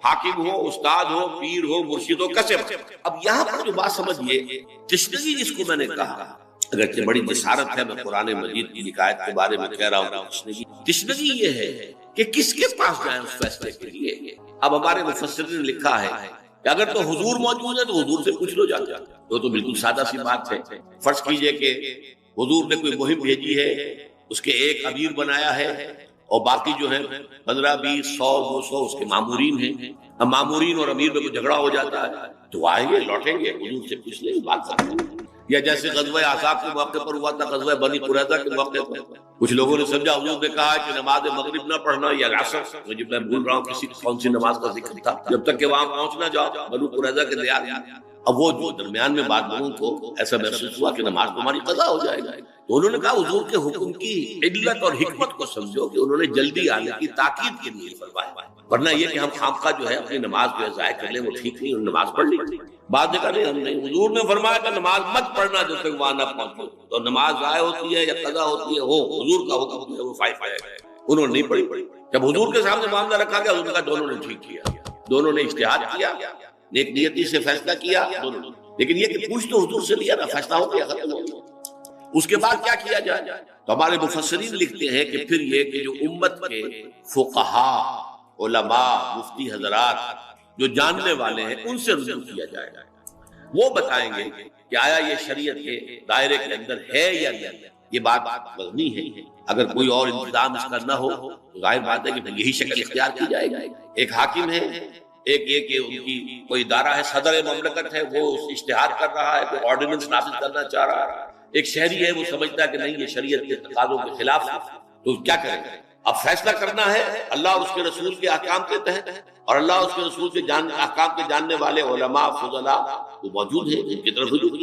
حاکم ہو، استاد ہو، پیر ہو، مرشد ہو، کسے ہو۔ اب یہاں پر جو بات سمجھیے، تشنگی جس کو میں نے کہا، اگرچہ بڑی جسارت ہے، میں قرآن مجید کی حکایت کے بارے میں کہہ رہا ہوں، تشنگی یہ ہے کہ کس کے پاس جائیں اس فیصلے کے لیے۔ اب ہمارے مفسرین نے لکھا ہے کہ اگر تو حضور موجود ہے تو حضور سے پوچھ لو جا کے، وہ تو بالکل سادہ سی بات ہے۔ فرض کیجئے کہ حضور نے کوئی مہم بھیجی ہے، اس کے ایک امیر بنایا ہے اور باقی جو ہے 15 20 100 200 اس کے مامورین ہیں۔ اب مامورین اور امیر میں کوئی جھگڑا ہو جاتا ہے تو آئیں گے، لوٹیں گے، حضور سے پوچھ لیں گے، بات کریں گے۔ یا جیسے غزوہ احزاب کے موقع پر ہوا تھا، غزوہ بنی قریظہ کے موقع پر کچھ لوگوں نے سمجھا حضور نے کہا کہ نماز مغرب نہ پڑھنا یا العصر، مجھے میں بھول رہا ہوں کسی کون سی نماز کا ذکر تھا، جب تک کہ وہاں پہنچ نہ جاؤ بنی قریظہ کے دیار۔ اب وہ جو درمیان میں بات لوگوں کو ایسا محسوس ہوا کہ نماز تمہاری قضا ہو جائے گا، تو انہوں نے کہا حضور کے حکم کی علت اور حکمت کو سمجھو کہ انہوں نے جلدی آنے کی تاکید کے لیے فرمایا، ورنہ یہ کہ ہم خامخواہ جو ہے اپنی نماز جو ہے ضائع کر لیں وہ ٹھیک نہیں، انہوں نے نماز پڑھ لی۔ بعد جگہ نہیں، ہم نہیں، حضور نے فرمایا کہ نماز مت پڑھنا جب تک وہاں نہ پہنچو، تو نماز ضائع ہوتی ہے یا قضا ہوتی ہے، ہو حضور کا حکم ہے وہ فائدہ ہے۔ انہوں نے نہیں پڑھی۔ جب حضور کے سامنے معاملہ رکھا گیا، حضور نے کہا دونوں نے ٹھیک کیا، دونوں نے اجتہاد کیا، نیک نیتی سے فیصلہ کیا دونوں نے، لیکن یہ کہ پوچھ تو حضور سے لیا نا، فیصلہ ہو گیا، ختم ہو گیا۔ اس کے بعد کیا کیا جائے؟ تو ہمارے مفسرین لکھتے ہیں کہ پھر یہ کہ جو امت کے فقہا، علماء، مفتی حضرات جو جاننے والے ہیں ان سے رجوع کیا جائے گا، وہ بتائیں گے کہ آیا یہ شریعت کے دائرے کے اندر ہے یا نہیں۔ یہ بات وزنی ہے، اگر کوئی اور انتظام اس کا نہ ہو تو ظاہر بات ہے کہ یہی شکل اختیار کی جائے گی۔ ایک حاکم ہے، ایک ان کی کوئی ادارہ ہے، صدر مملکت ہے، وہ اشتہار کر رہا ہے، کوئی آرڈیننس نافذ کرنا چاہ رہا ہے، ایک شہری ہے وہ سمجھتا ہے کہ نہیں یہ شریعت کے تقاضوں کے خلاف ہے، تو کیا کریں گے؟ اب فیصلہ کرنا ہے اللہ اور اس کے رسول کے احکام کے تحت، اور اللہ اور اس کے رسول کے احکام کے جاننے والے علماء فضلاء وہ موجود ہیں، ان کی طرف رجوع